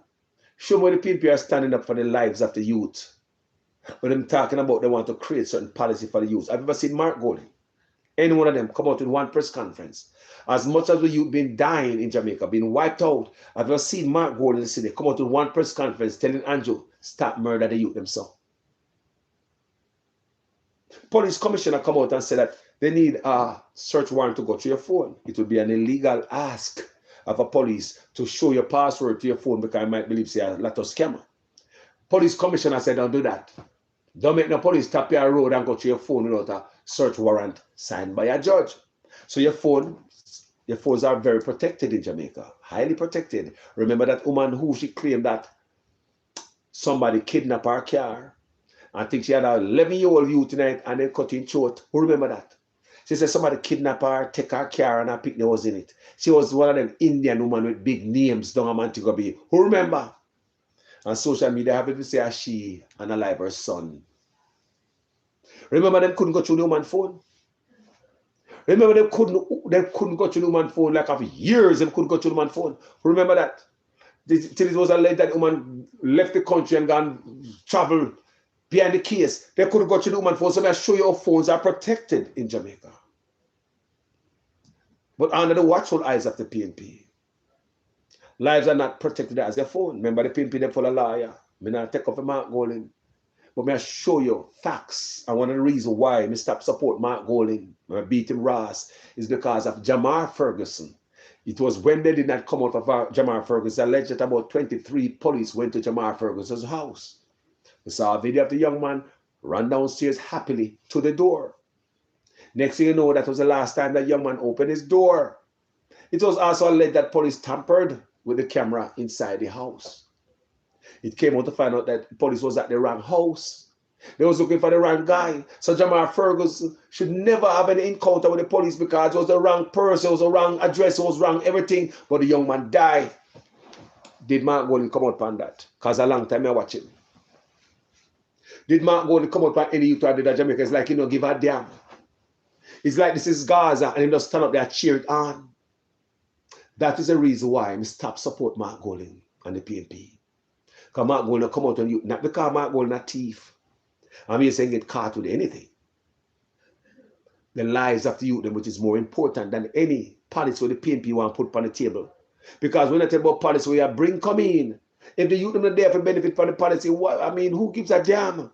Show me the PNP are standing up for the lives of the youth. When them talking about they want to create certain policy for the youth. Have you ever seen Mark Golden? Any one of them come out in one press conference. As much as the youth been dying in Jamaica, being wiped out, have you ever seen Mark Golden in the city come out in one press conference telling Andrew, stop murder the youth themselves? Police commissioner come out and say that they need a search warrant to go through your phone. It would be an illegal ask of a police to show your password to your phone because I might believe say a lot of scammer. Police commissioner said don't do that. Don't make no police tap your road and go to your phone without a search warrant signed by a judge. So your phones are very protected in Jamaica, highly protected. Remember that woman who she claimed that somebody kidnapped her car. I think she had a 11-year-old youth tonight and then cut in short. Who remember that? She said somebody kidnapped her, take her car and her pickney was in it. She was one of them Indian women with big names down in Montego Bay. Who remember? On social media, have to say she and alive her son. Remember them couldn't go through the woman's phone? Remember they couldn't go through the woman's phone like after years they couldn't go through the woman's phone. Remember that? Till it was alleged that the woman left the country and gone travel behind the case. They couldn't go through the woman's phone. So I show you how phones are protected in Jamaica. But under the watchful eyes of the PNP, lives are not protected as their phone. Remember the PNP, they full of liar. Me not take off a Mark Golden. But may I show you facts. And one of the reasons why I stop support Mark Golden, I beat him Ross, is because of Jamar Ferguson. It was when they did not come out of Jamar Ferguson, alleged that about 23 police went to Jamar Ferguson's house. We saw a video of the young man run downstairs happily to the door. Next thing you know, that was the last time that young man opened his door. It was also alleged that police tampered with the camera inside the house. It came out to find out that the police was at the wrong house. They was looking for the wrong guy. So Jamar Ferguson should never have an encounter with the police because it was the wrong person, it was the wrong address, it was wrong everything. But the young man died. Did Mark Golden come out on that? Because a long time I watch him. Did Mark Golden come out on any youth that did at Jamaica? It's like, give a damn. It's like this is Gaza and he just stand up there and cheer it on. That is the reason why I stop support Mark Golden and the PNP. Because Mark Gold come out on you. Not because Mark Gold a thief. I'm here saying get caught with anything. The lives of the youth, which is more important than any policy where the PNP want to put on the table. Because when I tell about policy where you bring come in, if the youth them not there for benefit from the policy, what, I mean, who gives a damn?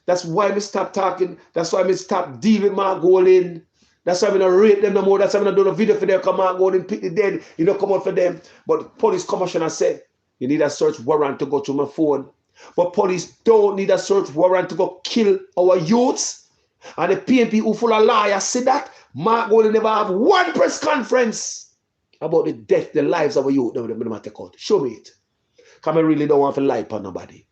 That's why we stop talking. That's why we stop dealing with Mark Gold in. That's why we don't rate them no more. That's why we don't do a video for them. Come Mark Gold and pick the dead. You don't come out for them. But police commissioner said, you need a search warrant to go to my phone. But police don't need a search warrant to go kill our youths. And the PNP who full of liars said that. Mark Gold never have one press conference about the death, the lives of our youth. They take out. Show me it. Because I really don't want to lie upon nobody.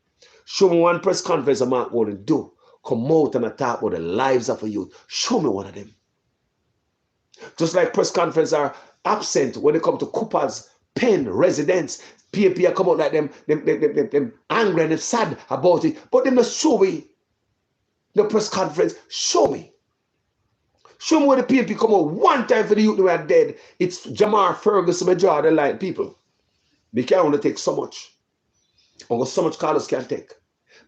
Show me one press conference of Mark Gold do. Come out and talk about the lives of our youth. Show me one of them. Just like press conferences are absent when they come to Cooper's Pen residents. PNP come out like them angry and sad about it. But them not show me the press conference. Show me. Show me where the PNP come out one time for the youth who are dead. It's Jamar Ferguson may draw the line. People, they can only take so much. Or so much Carlos can take.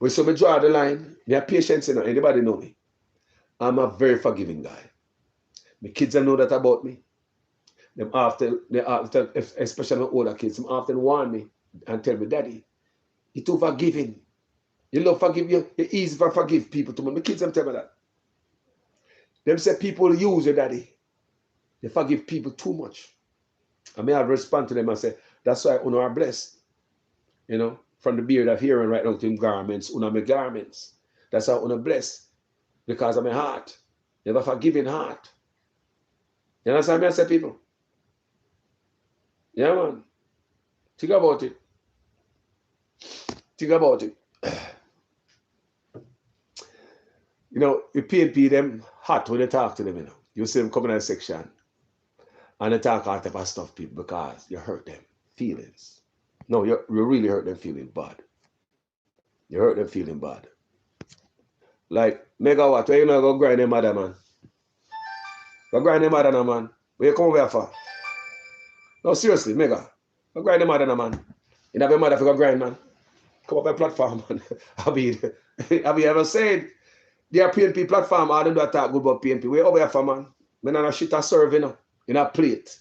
But so me draw the line. Me have patience, you know. Anybody know me? I'm a very forgiving guy. My kids know that about me. Them after, especially my older kids, them often warn me and tell me, Daddy, you're too forgiving. You love forgive you. It's easy to forgive people to me. My kids them tell me that. Them say people use you, Daddy. They forgive people too much. I may have respond to them and say, that's why you are blessed. You know, from the beard of hearing right now to him garments, una my garments. That's how una blessed. Because of my heart. You have a forgiving heart. You understand me? I say, people. Yeah, man. Think about it. Think about it. You know, the PNP, them hot when they talk to them, you know. You see them coming in the section. And they talk all type of stuff, people, because you hurt them feelings. No, you really hurt them feeling bad. You hurt them feeling bad. Like, Megawatt, where you know go grind them mother, man? Go grind them mother, man. Where you come over here for? No, seriously, Mega. Go grind them mother, man. You have a mother for go grind, man. Come up on platform, man. Have you ever said their PNP platform, I don't do talk good about PNP. Where over here for, man? Man, I shit I serve, you know, in a plate.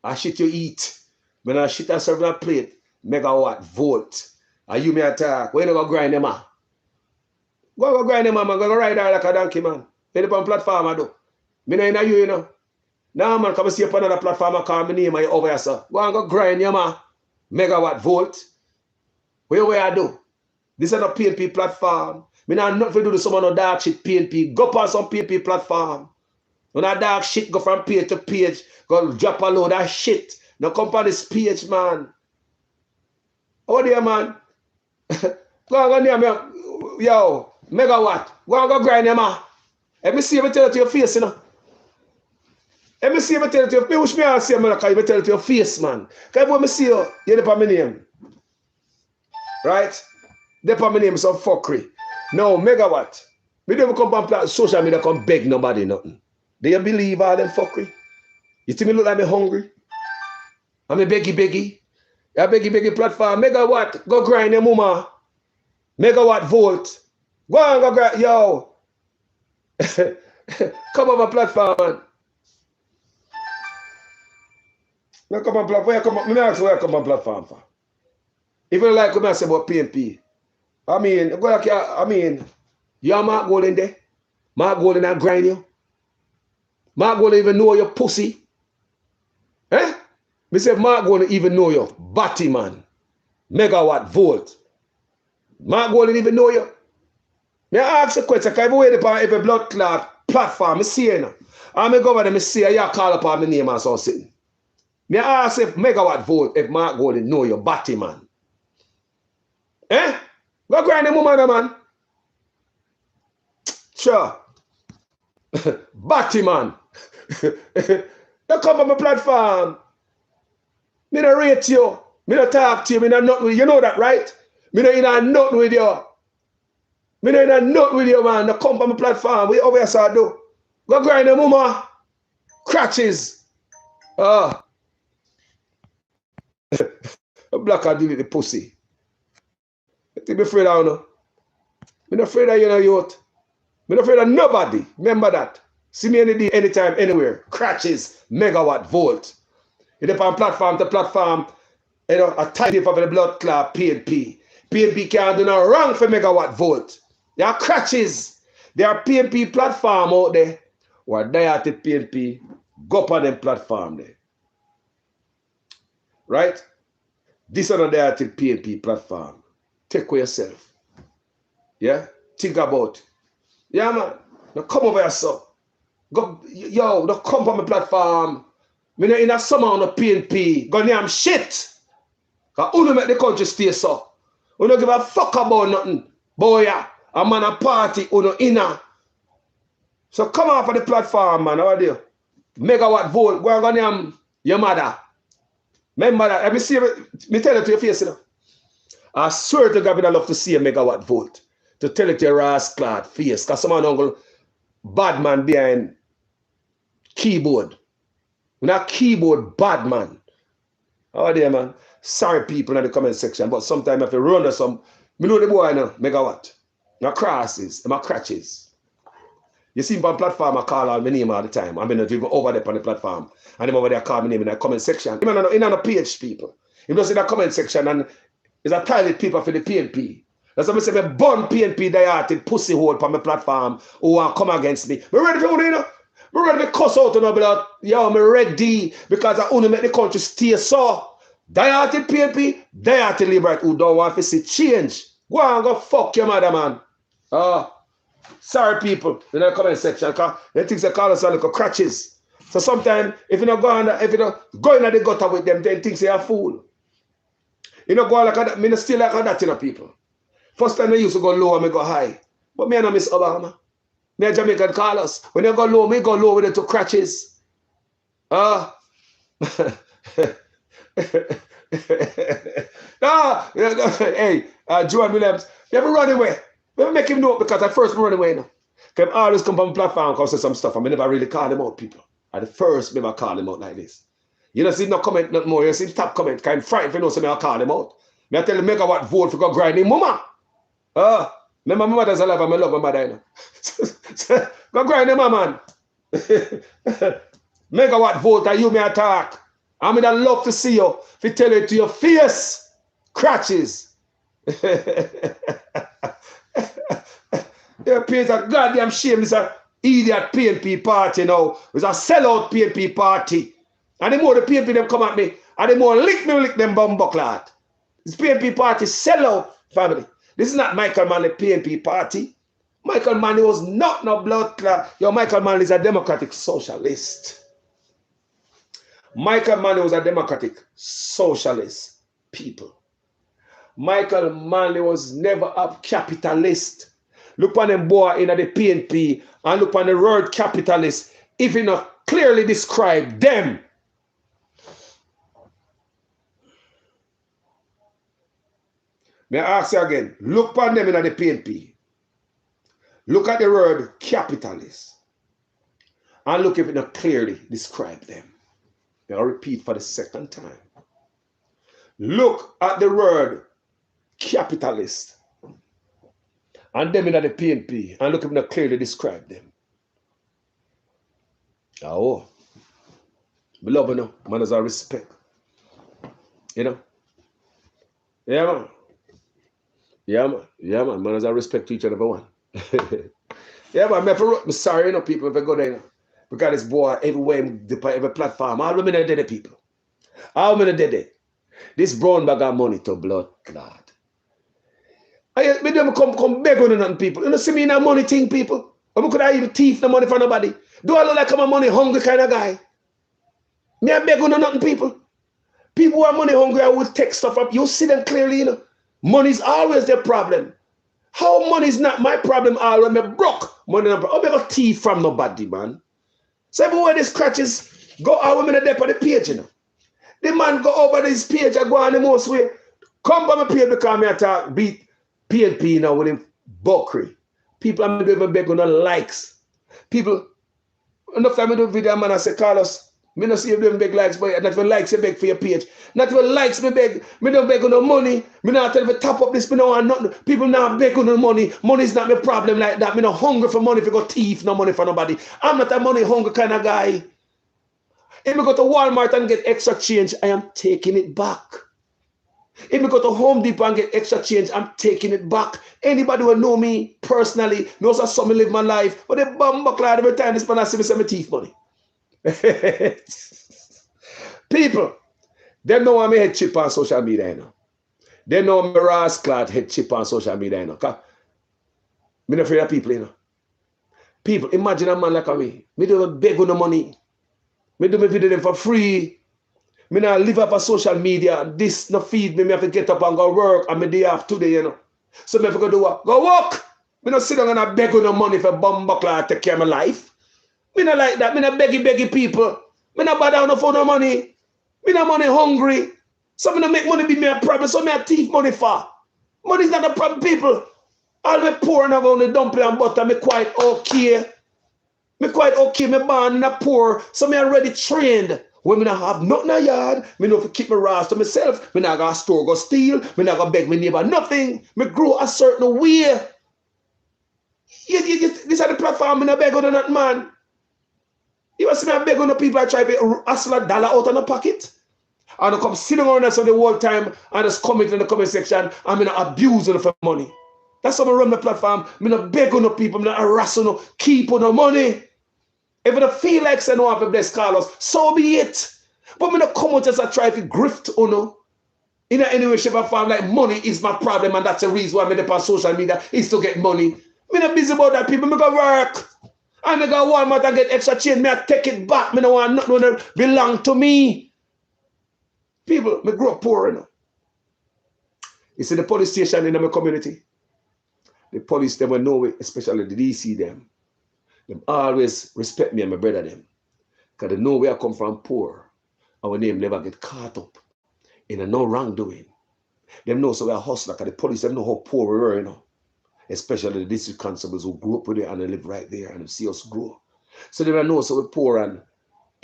I shit you eat. Man, I shit I serve in a plate. Megawatt, vote. Are you me attack? Where you go grind them, man? Go grind them, man. Go ride there like a donkey, man. Where you on platform, I do. Me know in you, you know. Now, man, come see up another platform, I call my name over here, sir. Go and go grind you, man. Megawatt, vote. Where I do? This is a PNP platform. Me not nothing to do with some no dark shit PNP. Go on some PNP platform. When that dark shit go from page to page, go drop a load of shit. Now come on this page, man. Oh there, man. Go near me. Yo, Megawatt. Go grind them, man. Let me see if I tell it to your face, you know. Let me see if I tell it to your face. Wish me I see, man, because you tell it to your face, man. Because when I see you, you're the my name. Right? They put my name some fuckery. No, Megawatt. Me don't come on social media come beg nobody nothing. Do you believe all them fuckery? You think me look like me hungry? I'm a beggy. A beggy platform. Megawatt, go grind your mama. Megawatt vote. Go on, go grind. Yo. Come on my platform. No, come on platform. Where come on? Me ask where come on platform for. If you like what I say about PNP, I mean, you're Mark Gold in there. Mark Gold in that grind you. Mark Gold even know your pussy. Eh? Me say Mark Gold even know your body, man. Megawatt vote. Mark Gold even know you. Me ask a question, because I wait upon every blood clot platform, I see you now. And me go over there, I see you call upon my name and so sitting. Me ask if Megawatt vote if Mark Gold know your body, man. Eh? Go grind them woman, man. Sure. Batty, man. Don't come on my platform. Me don't rate you. Me don't talk to you. Me don't nothing with you. You know that, right? Me don't in nothing with you. Me don't in nothing with you, man. Don't come on my platform. We over here, so I do. Go grind them woman. Crutches. Black I deal with the pussy. Be afraid of no. I'm not afraid of you, youth. I'm not afraid of nobody. Remember that. See me any day, anytime, anywhere. Crashes, megawatt, volt. You dip on platform to platform, a tidy for the blood clot, PNP. PNP can't do no wrong for megawatt volt. There are crashes. There are PNP platform out there. Or they at the PNP, go up on them platform there. Right? This is not there at the PNP platform. Take care of yourself. Yeah? Think about it. Yeah, man. Now come over here, so. Go, yo, don't come on my platform. Me not in a summer on the PNP. Go name shit. Because who make the country stay so? Who don't give a fuck about nothing. Boy, yeah. A man a party, who no inner. So come off of the platform, man. How are you? Megawatt volt. Go and name your mother. Remember that. Let me see. Me tell it to your face, you know. I swear to God, I love to see a megawatt volt. To tell it to your ass clad face. Because someone uncle bad man behind keyboard. Not keyboard, bad man. How are you, man? Sorry people in the comment section, but sometimes if you run or some, me know the boy now, megawatt. My crosses, my crutches. You see me on platform, I call out my name all the time. I'm even over there on the platform. And I'm over there call my name in the comment section. He's not a PH people. He just in the comment section and it's a toilet people for the PNP. That's why I say, me burn PNP die-hearted pussy hole on my platform who want to come against me. Me ready for you, know? Me ready to cuss out and about, yo, me ready because I only make the country stay so. Die-hearted PNP, die-hearted liberate who don't want to see change. Go and go fuck your mother, man. Sorry people in the comment section because they think they call us like crutches. So sometimes if you don't go in the gutter with them, they think they're a fool. You know, go like that, me still like that, you know, people. First time I used to go low and I go high. But me and Miss Obama. Me and Jamaican call us. When you go low, me go low with the two crutches. No, hey, Joan Williams, you ever run away? Let me make him know because at first I run away now. Because I always come from the platform and say some stuff and I never really call him out, people. At the first, never call him out like this. You don't see no comment not more. You see top comment. Kind of frightened if you know so I call him out. Me I tell him megawatt vote for go grind him mama. Remember my mother's alive and I love my mother. You know? Go grind him, man. Megawatt vote and you may attack. I mean I love to see you. If you tell it to your face. Crutches. Your pays a goddamn shame. This is an idiot PNP party now. It's a sellout PNP party. And the more the PNP them come at me, and the more lick them bumbuckler. This PNP party sellout family. This is not Michael Manley PNP party. Michael Manley was not no blood clot. Yo, Michael Manley is a democratic socialist. Michael Manley was a democratic socialist people. Michael Manley was never a capitalist. Look on them boy in the PNP and look on the word capitalist. If you not clearly describe them. May I ask you again, look on them in the PNP. Look at the word capitalist. And look if it not clearly describe them. May I repeat for the second time. Look at the word capitalist. And them in the PNP. And look if it not clearly describe them. Oh. Beloved, you know, Mannaz Respect. You know? Yeah, man. Yeah, man. Yeah, man. Mannaz Respect to each and every one. Yeah, man. I'm sorry, you know, people, if I go there, you know, because this boy, everywhere, every platform, all women are dead people. All women are dead. This brown bag of money to blood clot. I them come beg on nothing, people. You know, see me in that money thing, people. Or could I even thief the money for nobody? Do I look like I'm a money hungry kind of guy? Me I beg on nothing, people. People who are money hungry, I would take stuff up. You see them clearly, you know. Money is always their problem. How money is not my problem all when I broke? Money not I'm not thief from nobody, man. So everywhere these scratches go out women are there on the page, you know. The man go over this page and go on the most way. Come by my page because I attack beat PNP now with him buckery. People are even beg on the likes. People, enough time I do video, man, I say, Carlos, Me not see if them beg likes, but not for likes you beg for your page. Not for likes me beg. Me don't beg on no money. Me not tell you to top up this. Me no want nothing. People now beg on no money. Money is not my problem like that. Me not hungry for money if you go thief, no money for nobody. I'm not a money hungry kind of guy. If me go to Walmart and get extra change, I am taking it back. If me go to Home Depot and get extra change, I'm taking it back. Anybody who know me personally knows how some live my life. But they bum buckler every time this man I see me say me thief money. People, they know I'm a head chip on social media, you know. They know I'm a rascal head chip on social media, you know. I'm not afraid of people, you know. People, imagine a man like me. Me don't beg on the money. Me do my video them for free. Me not live up on social media. This no feed me. Me have to get up and go work. And me day off today, you know. So me have to go do what? Go work. Me not sit down and I beg on the money for bum buckler to take care of my life. Me not like that. Me not beggy people. Me not bad down for no money. Me not money hungry. So me not make money be me a problem. So me a thief money for. Money is not a problem, people. All me poor and have only dumpling and butter. Me quite okay. Me quite okay. Me born in a poor. So me already trained. When me not have nothing in a yard, me know to keep my ras to myself. Me not go to store, go steal. Me not go beg my neighbor nothing. Me grow a certain way. This is the platform. Me not beg on that man. You see me I beg on the people I try to hustle a dollar out of the pocket. And I come sitting on us the whole time and just comment in the comment section and me not abuse them for money. That's how I run the platform. Me not beg on the people, me not harass on them, keep on the money. If I feel like say no have to bless Carlos, so be it. But me not come out as I try to grift on them. In any way, shape or form, like money is my problem and that's the reason why I'm on social media is to get money. Me not busy about that, people, me go work. And I go Walmart and get extra change. Me I take it back. Me don't want nothing that belong to me. People, me grow up poor, you know. You see the police station in my community. The police, they will know it, especially the DC them. They always respect me and my brother them. Because they know where I come from poor. Our name never get caught up in a no wrongdoing. They know so we are hustler because the police, they know how poor we were, you know. Especially the district constables who grew up with it and they live right there and see us grow. So they know so we're poor, and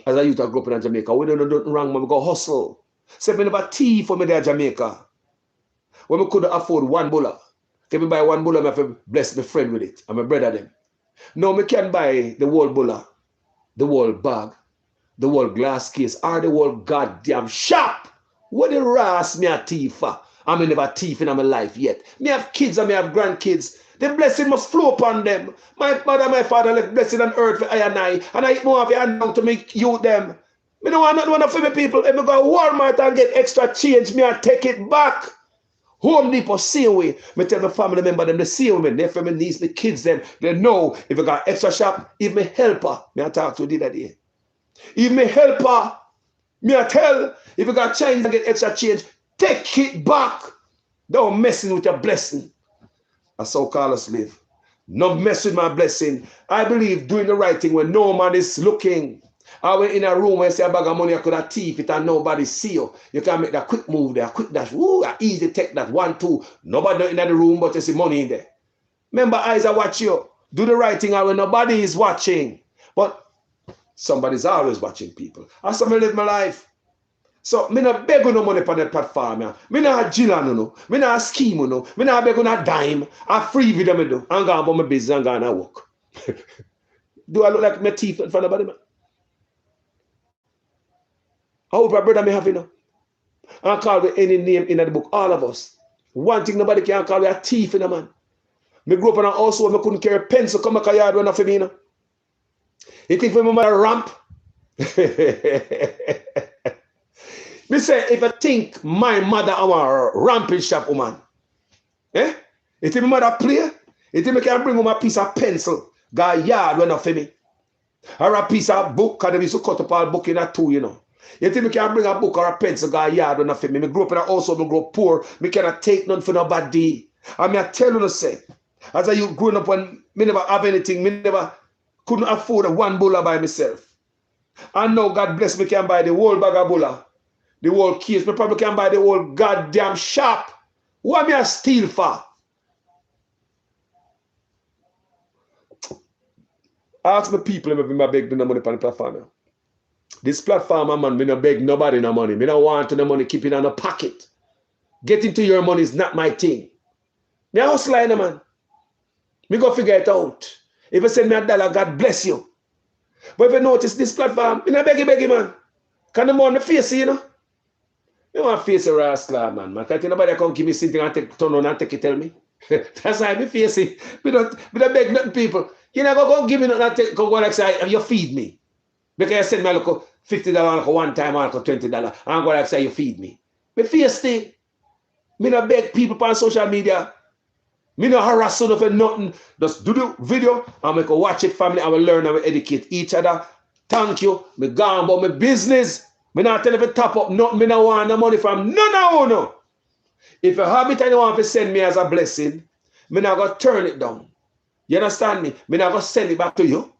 as a youth I grew up in Jamaica, we don't do nothing wrong, but we go hustle. So me never thief when me there in Jamaica. When we couldn't afford one bullet. If me buy one bullet, I have to bless my friend with it and my brother them. Now me can buy the whole bullet, the whole bag, the whole glass case, or the whole goddamn shop. What the ras me a thief for? I'm never thief in my life yet. Me have kids and me have grandkids. The blessing must flow upon them. My mother and my father left blessing on earth for I and I more have a hand down to make you them. Me don't want nothing for me people. If I go to Walmart and get extra change, me I take it back. Home Depot, same way. Me tell my family member them the same way. They for me niece, the kids them. They know if I got extra shop, if me helper, me I talk to you that day. If me helper, me I tell, if you got change and get extra change, take it back. Don't mess with your blessing. That's how Carlos live. Not mess with my blessing. I believe doing the right thing when no man is looking. I went in a room where I say a bag of money, I could have thief it and nobody see you. You can make that quick move there, quick dash. Woo, easy take that 1, 2. Nobody in the room but you see money in there. Remember, eyes are watching you. Do the right thing when nobody is watching. But somebody's always watching people. That's how I live my life. So, me not beg on no money for that platform. Yeah. Me not jill no. Me not scheme no. Me not beg on a dime. I free video me do. I'm going about my business and going to work. Do I look like my teeth in front of anybody? I hope my brother me have, you know. I call with any name in the book, all of us. One thing nobody can call me a thief in a man. Me grew up in a house where I couldn't carry a pencil come back a yard when I for me, you know. You think for me mother ramp? Me say, if I think my mother our ramping shop woman, you think my mother play? You think I can bring home a piece of pencil, go a yard when I for me? Or a piece of book, because they used to cut up all book in a two, you know. You think I can bring a book or a pencil, go a yard when I for me? Me grew up in a house where I grew up poor, me cannot take none for nobody. And me I tell you to say, as a youth growing up when me never have anything, me never couldn't afford a one bulla by myself. And now God bless me can buy the whole bag of bulla. The whole case, me probably can buy the whole goddamn shop. What me I steal for? Ask my people if I beg the money on the platform. This platform, man, me no beg nobody no money. Me no want no money, keep it in a pocket. Getting to your money is not my thing. Me a hustler, man. Me go figure it out. If you send me $1, God bless you. But if you notice this platform, me no beg man. Can the man face you know? Me want face a rascal, man. Man, can't nobody come give me something and turn on and take it, tell me. That's why me face it. Me don't beg nothing people. You know, go give me nothing and take, go like say, you feed me. Because you send me like $50 one time or $20 and go like say you feed me. Me face thing. Me no beg people on social media. Me no harass you for nothing. Just do the video and we can watch it, family, and we learn and we educate each other. Thank you. Me gone about my business. Me not tell you to top up nothing. Me no want no money from none of you. No. If you have it and you want to send me as a blessing, me not going to turn it down. You understand me? Me not going to send it back to you.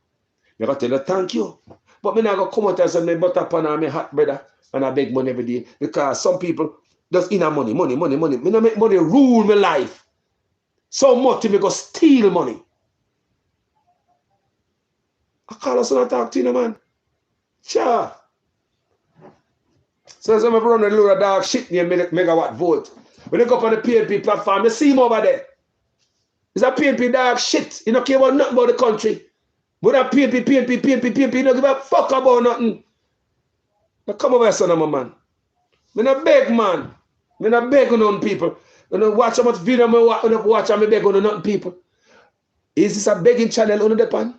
Me going to tell you thank you. But me not going to come out as a butter pan and me hot brother and I beg money every day. Because some people just in a money. Me no make money rule my life. So much to me go steal money. I call us and I talk to you, man. Sure. So some of run a load of dog shit near megawatt vote. When you go up on the PNP platform, you see him over there. It's a PNP dog shit. You don't care about nothing about the country. But that PNP, you don't give a fuck about nothing. Now come over here, son of a man. Me not beg, man. Me not beg on people. You know, watch how much video I watch and me beg on nothing people. Is this a begging channel on the pan?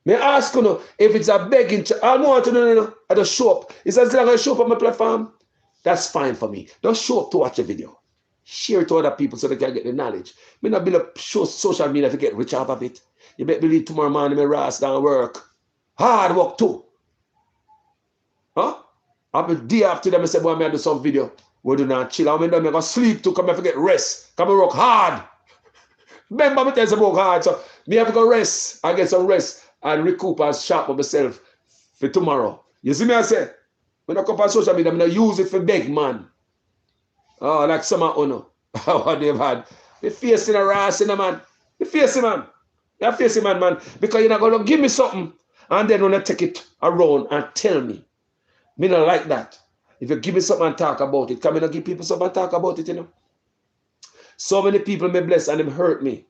Me ask you if it's a begging channel. I don't want to know. I just show up. It's as long as I show up on my platform. That's fine for me. Don't show up to watch a video. Share it to other people so they can get the knowledge. Me not build up social media to get rich out of it. You better believe tomorrow morning me rise down work. Hard work too. Huh? I'll be day after them. I say, boy, I do some video. We do not chill. I'm going to sleep too. Come and forget rest. Come and work hard. Remember me tell you work hard. So me have to go rest. I get some rest and recoup and sharpen myself for tomorrow. You see me I say? When I come on social media, I'm going to use it for big man. Oh, like some of you. What they've had. They facing a rass in a man. They facing man. You're facing man. Because you're not going to give me something and then when I take it around and tell me. Me not like that. If you give me something and talk about it, can me not give people something and talk about it, you know? So many people may bless and them hurt me.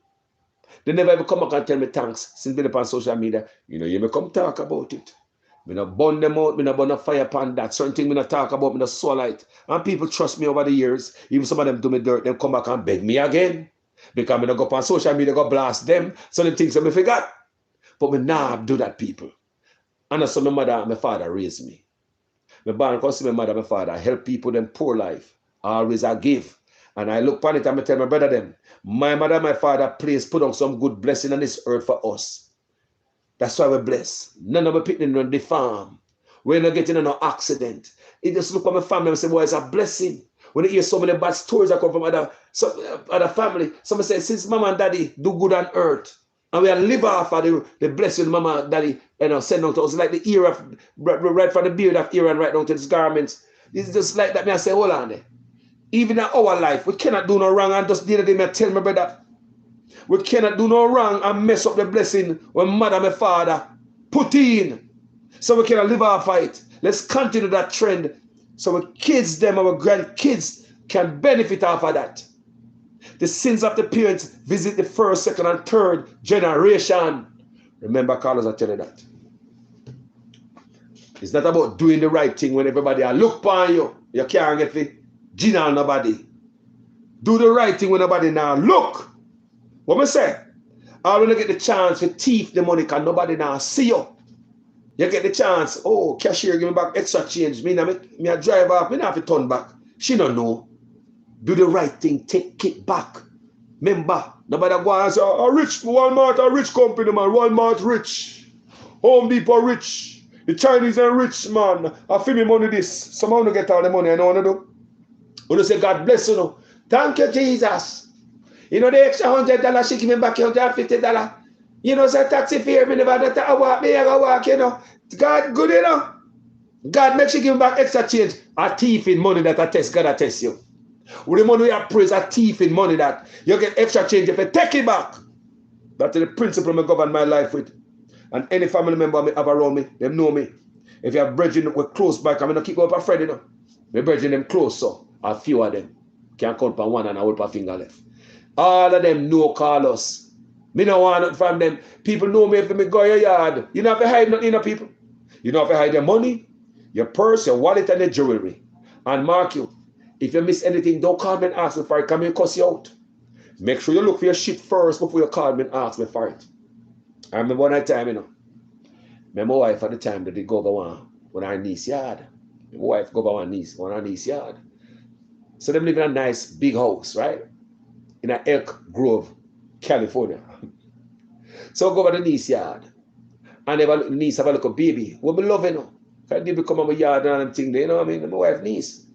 They never ever come back and tell me thanks since being upon social media. You know, you may come talk about it. Me not burn them out, me not burn a fire upon that. Certain things me not talk about, me not swallow it. And people trust me over the years. Even some of them do me dirt, them come back and beg me again. Because me not go upon social media, go blast them. So them things that me forgot. But me nah do that, people. And that's how my mother and my father raised me. My born because see my mother and my father help people in poor life. Always I give. And I look upon it and I tell my brother them, my mother and my father please put on some good blessing on this earth for us. That's why we're blessed. None of my picnic on the farm. We're not getting no accident. It just look at my family and say, boy, it's a blessing. When you hear so many bad stories that come from other family, someone say, since mama and daddy do good on earth, and we live off of the blessing mama and daddy, you know, send out to us like the ear of, right from the beard of Aaron right down to his garments. It's just like that. Me I say, hold on there. Even in our life, we cannot do no wrong and just the other day, I tell my brother, we cannot do no wrong and mess up the blessing when mother and my father put in. So we cannot live off of it. Let's continue that trend so our kids, them, our grandkids can benefit off of that. The sins of the parents visit the first, second, and third generation. Remember, Carlos, I tell you that. It's not about doing the right thing when everybody look upon you. You can't get the gin on nobody. Do the right thing when nobody now look. What I say? I want to get the chance to thief the money because nobody now see you. You get the chance. Oh, cashier give me back extra change. Me I drive off. Me not have to turn back. She don't know. Do the right thing. Take it back. Remember, nobody go and say, a rich Walmart, a rich company, man. Walmart rich. Home Depot rich. The Chinese are rich, man. I feel me money this. Somehow to get all the money. I know what to do. When you say, God bless you. No. Thank you, Jesus. You know, the extra $100, she give me back $150. You know, say taxi fare, me never that I walk, me I go walk, you know. God good, you know. God makes you give me back extra change. A thief in money that I test, God I test you. With the money we have praise, a thief in money that you get extra change if you take it back. That's the principle I govern my life with. And any family member I have around me, they know me. If you have brethren with close by, I'm going to keep up a friend, you know. My brethren them close, so a few of them. Can't count on one and I hold a finger left. All of them know call us. Me no want nothing from them. People know me if me go your yard. You don't have to hide nothing, you know, people. You don't have to hide your money, your purse, your wallet, and your jewelry. And mark you, if you miss anything, don't call me and ask me for it. Come and cuss you out. Make sure you look for your shit first before you call me and ask me for it. I remember one time, you know. My wife at the time that they go on our niece yard. My wife go on our niece yard. So them live in a nice big house, right? In a Elk Grove, California. So go over the niece yard. And the niece have a little baby. What we love, you know. Because they become my yard and them thing, you know what I mean? My wife niece.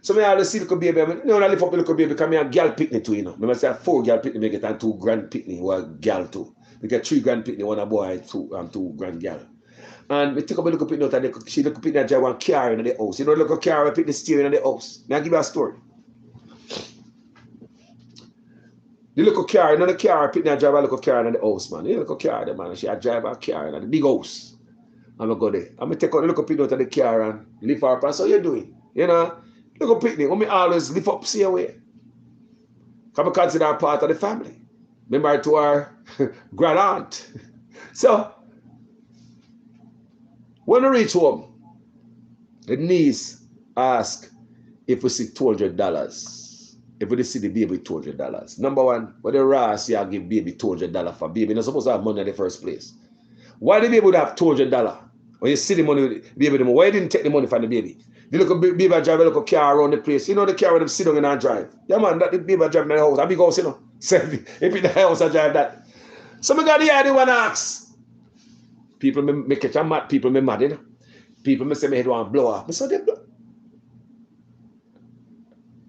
So I always see little baby. I lift up the little baby because I have a girl pickney too, you know. I say 4 girl pickney, I get 2 grand pickney, or a girl too. We get 3 grand pickney, 1 a boy, 2 grand girl. And we take up a little pickney out and she little pickney drive one car in the house. You know, little car, we pick the steering in the house. Now I'll give you a story. The little car, you know, the car, pickney drive a little car in the house, man. The little car there, man. She drive a car in the big house. I'm going to go there. I'm going to take out the little pickney out of the car and lift her up and say, how you doing? You know? Look at picnic, when me always lift up see away. Because I consider her part of the family. Remember to our grand aunt. So, when we reach home, the niece ask if we see $200. If we see the baby $200. Number one, what the Ross you give baby $200 for baby? You're not supposed to have money in the first place. Why the baby would have $200? When you see the money with the baby, why you didn't take the money from the baby? The little baby drive a little car around the place. You know the car when them sit down in and drive. Yeah man, that the baby driving in the house. A big house, you know. So if in the house I drive that. So me got the idea one ask. People me catch a mad, people me mad, you know. People me say me head want blow off. Me say they blow.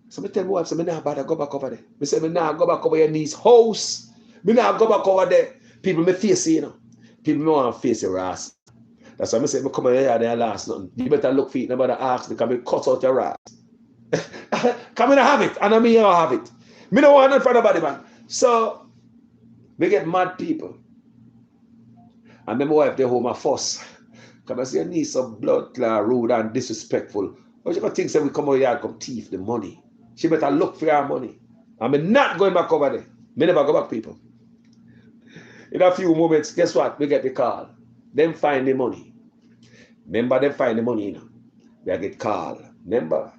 So me tell my wife, so me nah bother go back over there. Me say me nah go back over your niece's house. Me nah go back over there. People me face you know. People me want to face your ass. That's why I say, I come here and last nothing. You better look for it, nobody ask me, because I cut out your ass. Come in and have it, and I mean, I'll have it. Me don't want nothing for nobody, man. So, we get mad people. And then my wife, they hold my fuss. Because I say, you need some blood clot, rude and disrespectful. But she got things that we come over here and come thief the money. She better look for her money. I'm not going back over there. Me never go back, people. In a few moments, guess what? We get the call. Them find the money. Remember, them find the money, you know. They get called. Remember?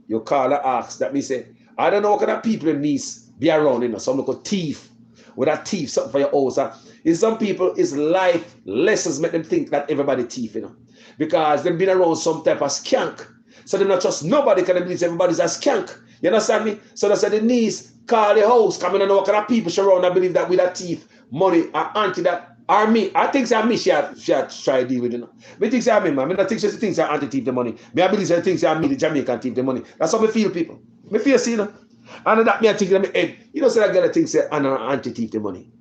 You call and ask. That means say, I don't know what kind of people in Nice be around, you know. Some look thief. With a thief, something for your house. In some people, it's life lessons make them think that everybody thief, you know. Because they've been around some type of skank. So they not trust nobody can believe everybody's a skank. You understand me? So they say the niece call the house. Come in and know what kind of people she around and believe that with a thief, money, or auntie that. Or me, I think that me she had try to deal with it. You know? Me think that me, man. I think she thinks that auntie thief the money. Me I believe she thinks that me, the Jamaican thief the money. That's how me feel, people. Me feel, see, you know. And that me I think in my head, you know, say that girl thinks that an auntie thief the money.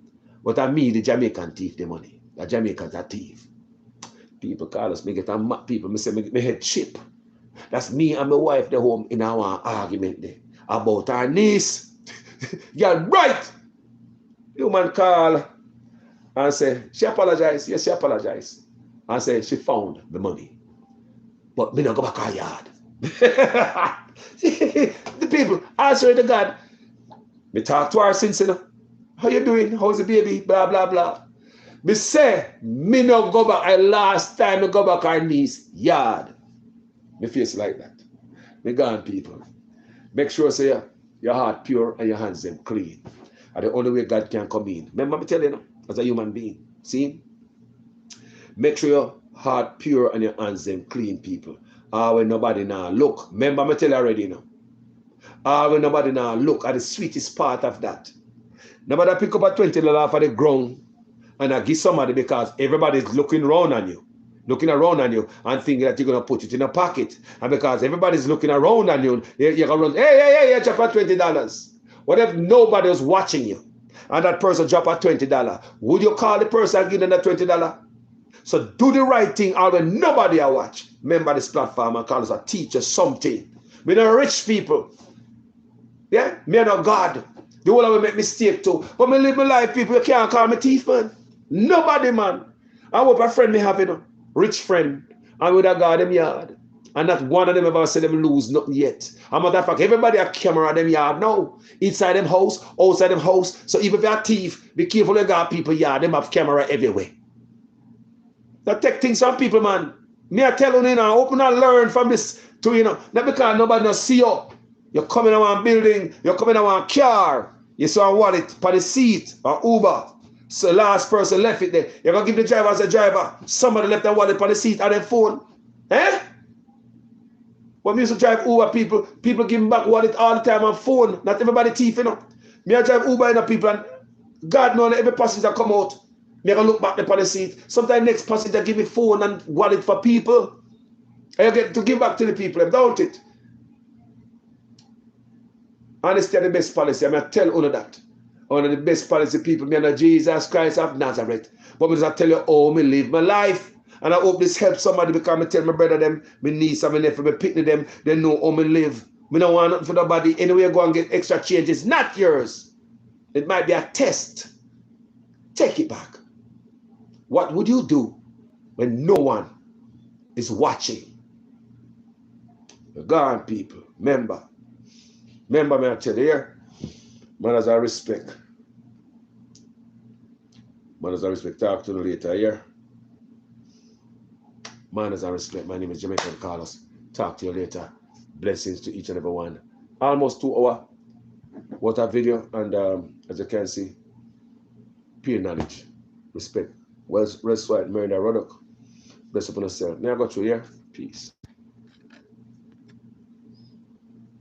But I me, the Jamaican thief the money. The Jamaicans are thief. People call us, me get a mad people, me say me head chip. That's me and my wife the home in our argument there about our niece. You're right. You man call and say, she apologized. Yes, she apologized. And say, she found the money. But me not go back to her yard. The people answer to God. Me talk to her since, you know. How you doing? How's the baby? Blah, blah, blah. Me say, me not go back. Last time me go back to her niece yard. Me face like that. Me gone, people. Make sure say your heart pure and your hands them clean. And the only way God can come in. Remember me tell you, know, as a human being. See? Make sure your heart pure and your hands them clean, people. When nobody now look. Remember me tell you already, you know. When nobody now look at the sweetest part of that. Nobody pick up a $20 off of the ground and I give somebody because everybody's looking around on you. Looking around on you and thinking that you're going to put it in a pocket. And because everybody's looking around on you, you're going to run, hey, drop a $20. What if nobody was watching you and that person drop a $20? Would you call the person and give them that $20? So do the right thing out when nobody will watch. Remember this platform and call us a teacher something. We're not rich people. Yeah? Me not God. The whole of me make mistake too. But me live my life, people. You can't call me thief, man. Nobody, man. I hope a friend me have, you know, rich friend, and with a guard them yard. And not one of them ever said them lose nothing yet. As a matter of fact, everybody a camera them yard now. Inside them house, outside them house. So even if you're a thief, be careful you got people yard. Them have camera everywhere. That take things from people, man. Me I tell you, now, open and learn from this too, you know. Not because nobody no see you. You're coming to one building, you're coming to one car. You saw a wallet for the seat or Uber. So last person left it there. You're going to give the driver as a driver. Somebody left their wallet on the seat or their phone. Eh? When we used to drive Uber, people give me back wallet all the time on phone. Not everybody thief, you know. Me I drive Uber, you know, people, and God knows every passenger come out. Me I look back there on the seat. Sometimes next passenger give me phone and wallet for people. And you get to give back to the people, don't it? Honesty is the best policy. I tell you that. One of the best policy people, me and Jesus Christ of Nazareth. But I tell you how me live my life. And I hope this helps somebody because I tell my brother them, my niece and my nephew, my pickney them, they know how me live. Me don't want nothing for nobody. Anyway, go and get extra change. It's not yours. It might be a test. Take it back. What would you do when no one is watching? You're gone, people. Remember, me I tell you here, Mannaz Respect. Mannaz Respect. Talk to you later here. Mannaz Respect. My name is Jamaica Carlos. Talk to you later. Blessings to each and every one. Almost 2 hours. What a video. And as you can see, pure knowledge. Respect. Rest white, Murder Roddock. Bless upon yourself. Now I got you here. Peace.